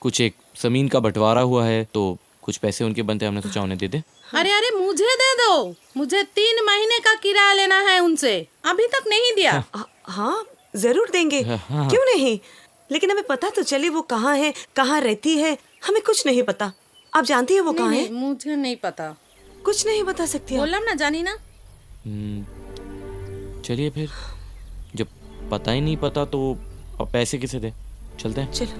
कुछ एक ज़मीन का बंटवारा हुआ है तो कुछ पैसे उनके बनते हैं, हमने सोचा उन्हें दे दे। अरे अरे मुझे दे दो, मुझे 3 महीने का किराया लेना है उनसे, अभी तक नहीं दिया। हाँ जरूर देंगे, हाँ। क्यों नहीं, लेकिन हमें पता तो चले वो कहाँ है, कहाँ रहती है, हमें कुछ नहीं पता। आप जानती है वो कहाँ है? मुझे नहीं पता, कुछ नहीं बता सकती। बोला ना, जानी ना। चलिए फिर, जब पता ही नहीं पता तो अब पैसे किसे दे, चलते हैं। चलो।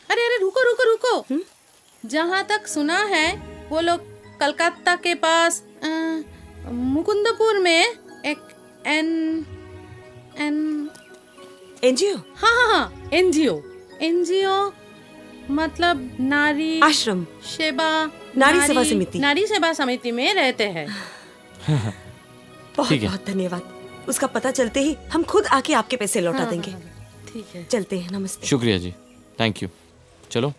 अरे अरे रुको रुको रुको, जहाँ तक सुना है वो लोग कलकत्ता के पास मुकुंदपुर में एक एनजीओ। हाँ एनजीओ मतलब नारी आश्रम, नारी सेवा समिति में रहते हैं। बहुत बहुत धन्यवाद, उसका पता चलते ही हम खुद आके आपके पैसे लौटा देंगे। ठीक है, चलते हैं, नमस्ते। शुक्रिया जी, थैंक यू। चलो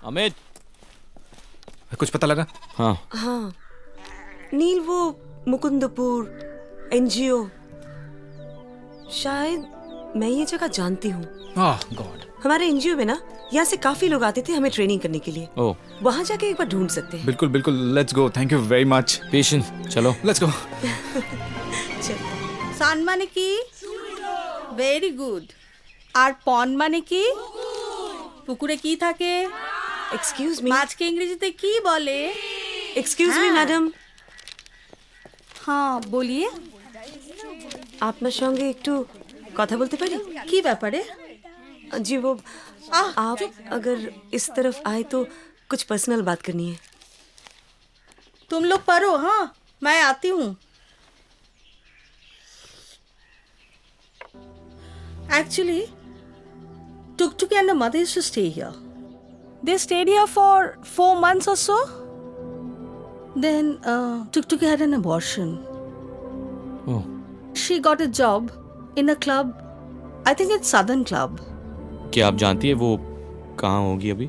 अमित, कुछ पता लगा? हाँ नील, वो मुकुंदपुर एनजीओ, शायद मैं ये जगह जानती हूँ। गॉड, हमारे एनजीओ में ना यहाँ से काफी लोग आते थे हमें ट्रेनिंग करने के लिए। वहाँ जाके एक बार ढूंढ सकते हैं। बिल्कुल बिल्कुल, let's go. Thank you very much. Patience, चलो लेट्स गो। সান মানে কি? Very good. আর পন মানে কি? পুকুরে কি থাকে? এক্সকিউজ মি, মাছকে ইংরেজিতে কি বলে? Excuse me madam. হ্যাঁ বলিয়ে। আপনার সঙ্গে একটু কথা বলতে পারি? কি ব্যাপারে? जी वो आप अगर इस तरफ आए तो कुछ पर्सनल बात करनी है। तुम लोग पढ़ो, हाँ मैं आती हूँ। Actually, Tuktuki and the mother used to stay here. They stayed here for 4 months or so. Then Tuktuki had an abortion. Oh. She got a job in a club. I think it's Southern Club. क्या आप जानती है वो कहाँ होगी अभी?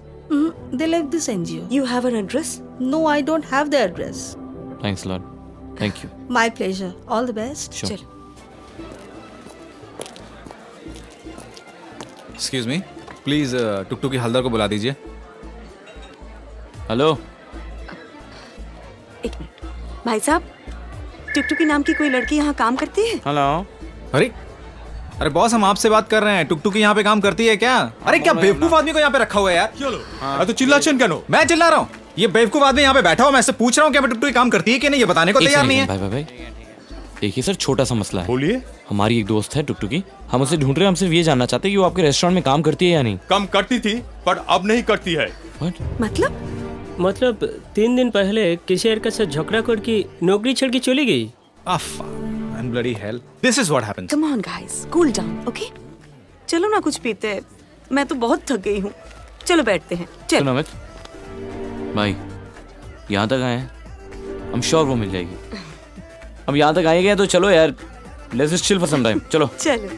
They left this NGO. You have her address? No, I don't have the address. Thanks a lot. Thank you. My pleasure. All the best. Sure. Excuse me, please Tuktuki Haldar को बुला दीजिए। हेलो। एक मिनट भाई साहब, टुकटुकी नाम की कोई लड़की यहाँ काम करती है? हेलो। अरे बॉस, हम आपसे बात कर रहे हैं। टुकटुकी यहाँ पे काम करती है क्या? अरे क्या बेवकूफ आदमी को यहाँ पे रखा हुआ है यार? चलो तो चिल्ला चन क्या? मैं चिल्ला रहा हूँ, ये बेवकूफ आदमी यहाँ पे बैठा हुआ, मैं इससे पूछ रहा हूँ क्या टुकटुकी काम करती है कि नहीं, ये बताने को तैयार नहीं है। भाई देखिए सर, छोटा सा मसला है। बोलिए। हमारी एक दोस्त है टुकटुकी, हम उसे ढूंढ रहे हैं। हम सिर्फ ये जानना चाहते हैं कि वो आपके रेस्टोरेंट में काम करती है या नहीं। काम करती थी पर अब नहीं करती है। मतलब 3 दिन पहले किसी लड़का से झगड़ा करके नौकरी छोड़ के चली गई। And bloody hell, this is what happens. Come on guys, cool down, okay? चलो ना कुछ पीते हैं, मैं तो बहुत थक गई हूँ। चलो बैठते हैं। सुनो अमित भाई, यहाँ तक आए हैं, I'm sure वो मिल जाएगी। अब यहाँ तक आए गए तो चलो यार, let's just chill for some time। चलो चलो।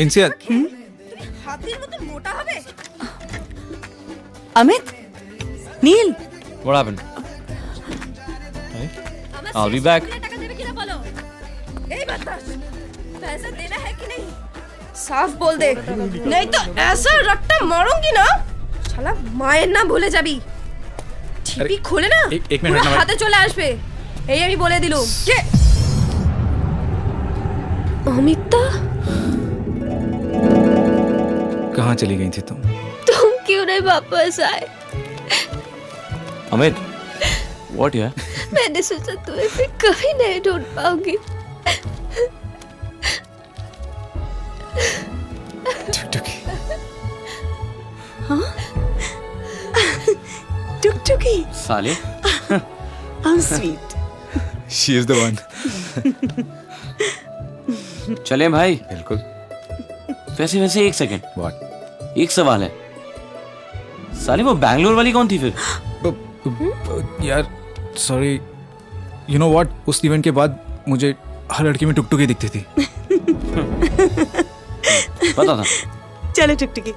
इनसे अमित, नील, what happened? I'll be back. पैसा देना है कि नहीं? साफ बोल दे, नहीं तो ऐसा रट्टा मारूंगी ना, शाला मायर ना भूले जाबी। टीपी खोले ना, एक मिनट ना, हाथे चले आस पे, এই আমি বলে দিলুম। কে? अमिता, कहाँ चली गई थी तुम? तुम क्यों नहीं वापस आए? अमित, what यार? मैंने सोचा तुम्हें फिर कभी नहीं ढूंढ पाऊंगी। टुकटुकी। हाँ? टुकटुकी। साले। How sweet. She is the one. चले भाई। बिल्कुल। वैसे एक सेकंड। What? एक सवाल है, साली वो बैंगलोर वाली कौन थी फिर? यार सॉरी, यू नो व्हाट, उस इवेंट के बाद मुझे हर लड़की में टुकटुकी दिखती थी। पता था। चलो टुकटुकी,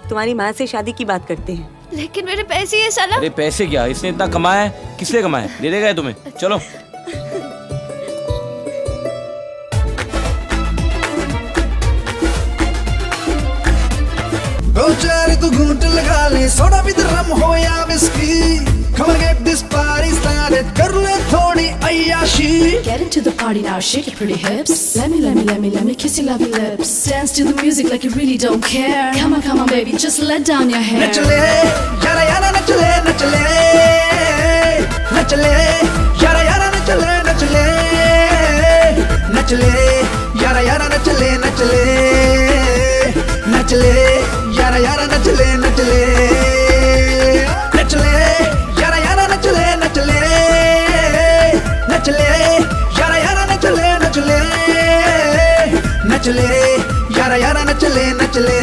तुम्हारी माँ से शादी की बात करते हैं। लेकिन मेरे पैसे ये साला। अरे पैसे क्या, इसने इतना कमाया है, किस लिए कमाया है? दे देगा ये तुम्हें। चलो। ओ चार तू घूंट लगा ले, सोडा विद रम हो या whisky. Come on, get this party started. कर ले थोड़ी अय्याशी. Get into the party now, shake your pretty hips. Let me kiss your lovely lips. Dance to the music like you really don't care. Come on, baby, just let down your hair. नच ले, यारा यारा नच ले, नच ले, नच ले, यारा यारा नच ले, नच ले, नच ले, यारा यारा नच ले, नच ले, नच ले, यारा यारा नच ले, नच ले, नच ले, यारा यारा नच ले, नच ले, नच ले, यारा यारा नच ले, नच ले, नच ले, यारा यारा नच ले, नच ले।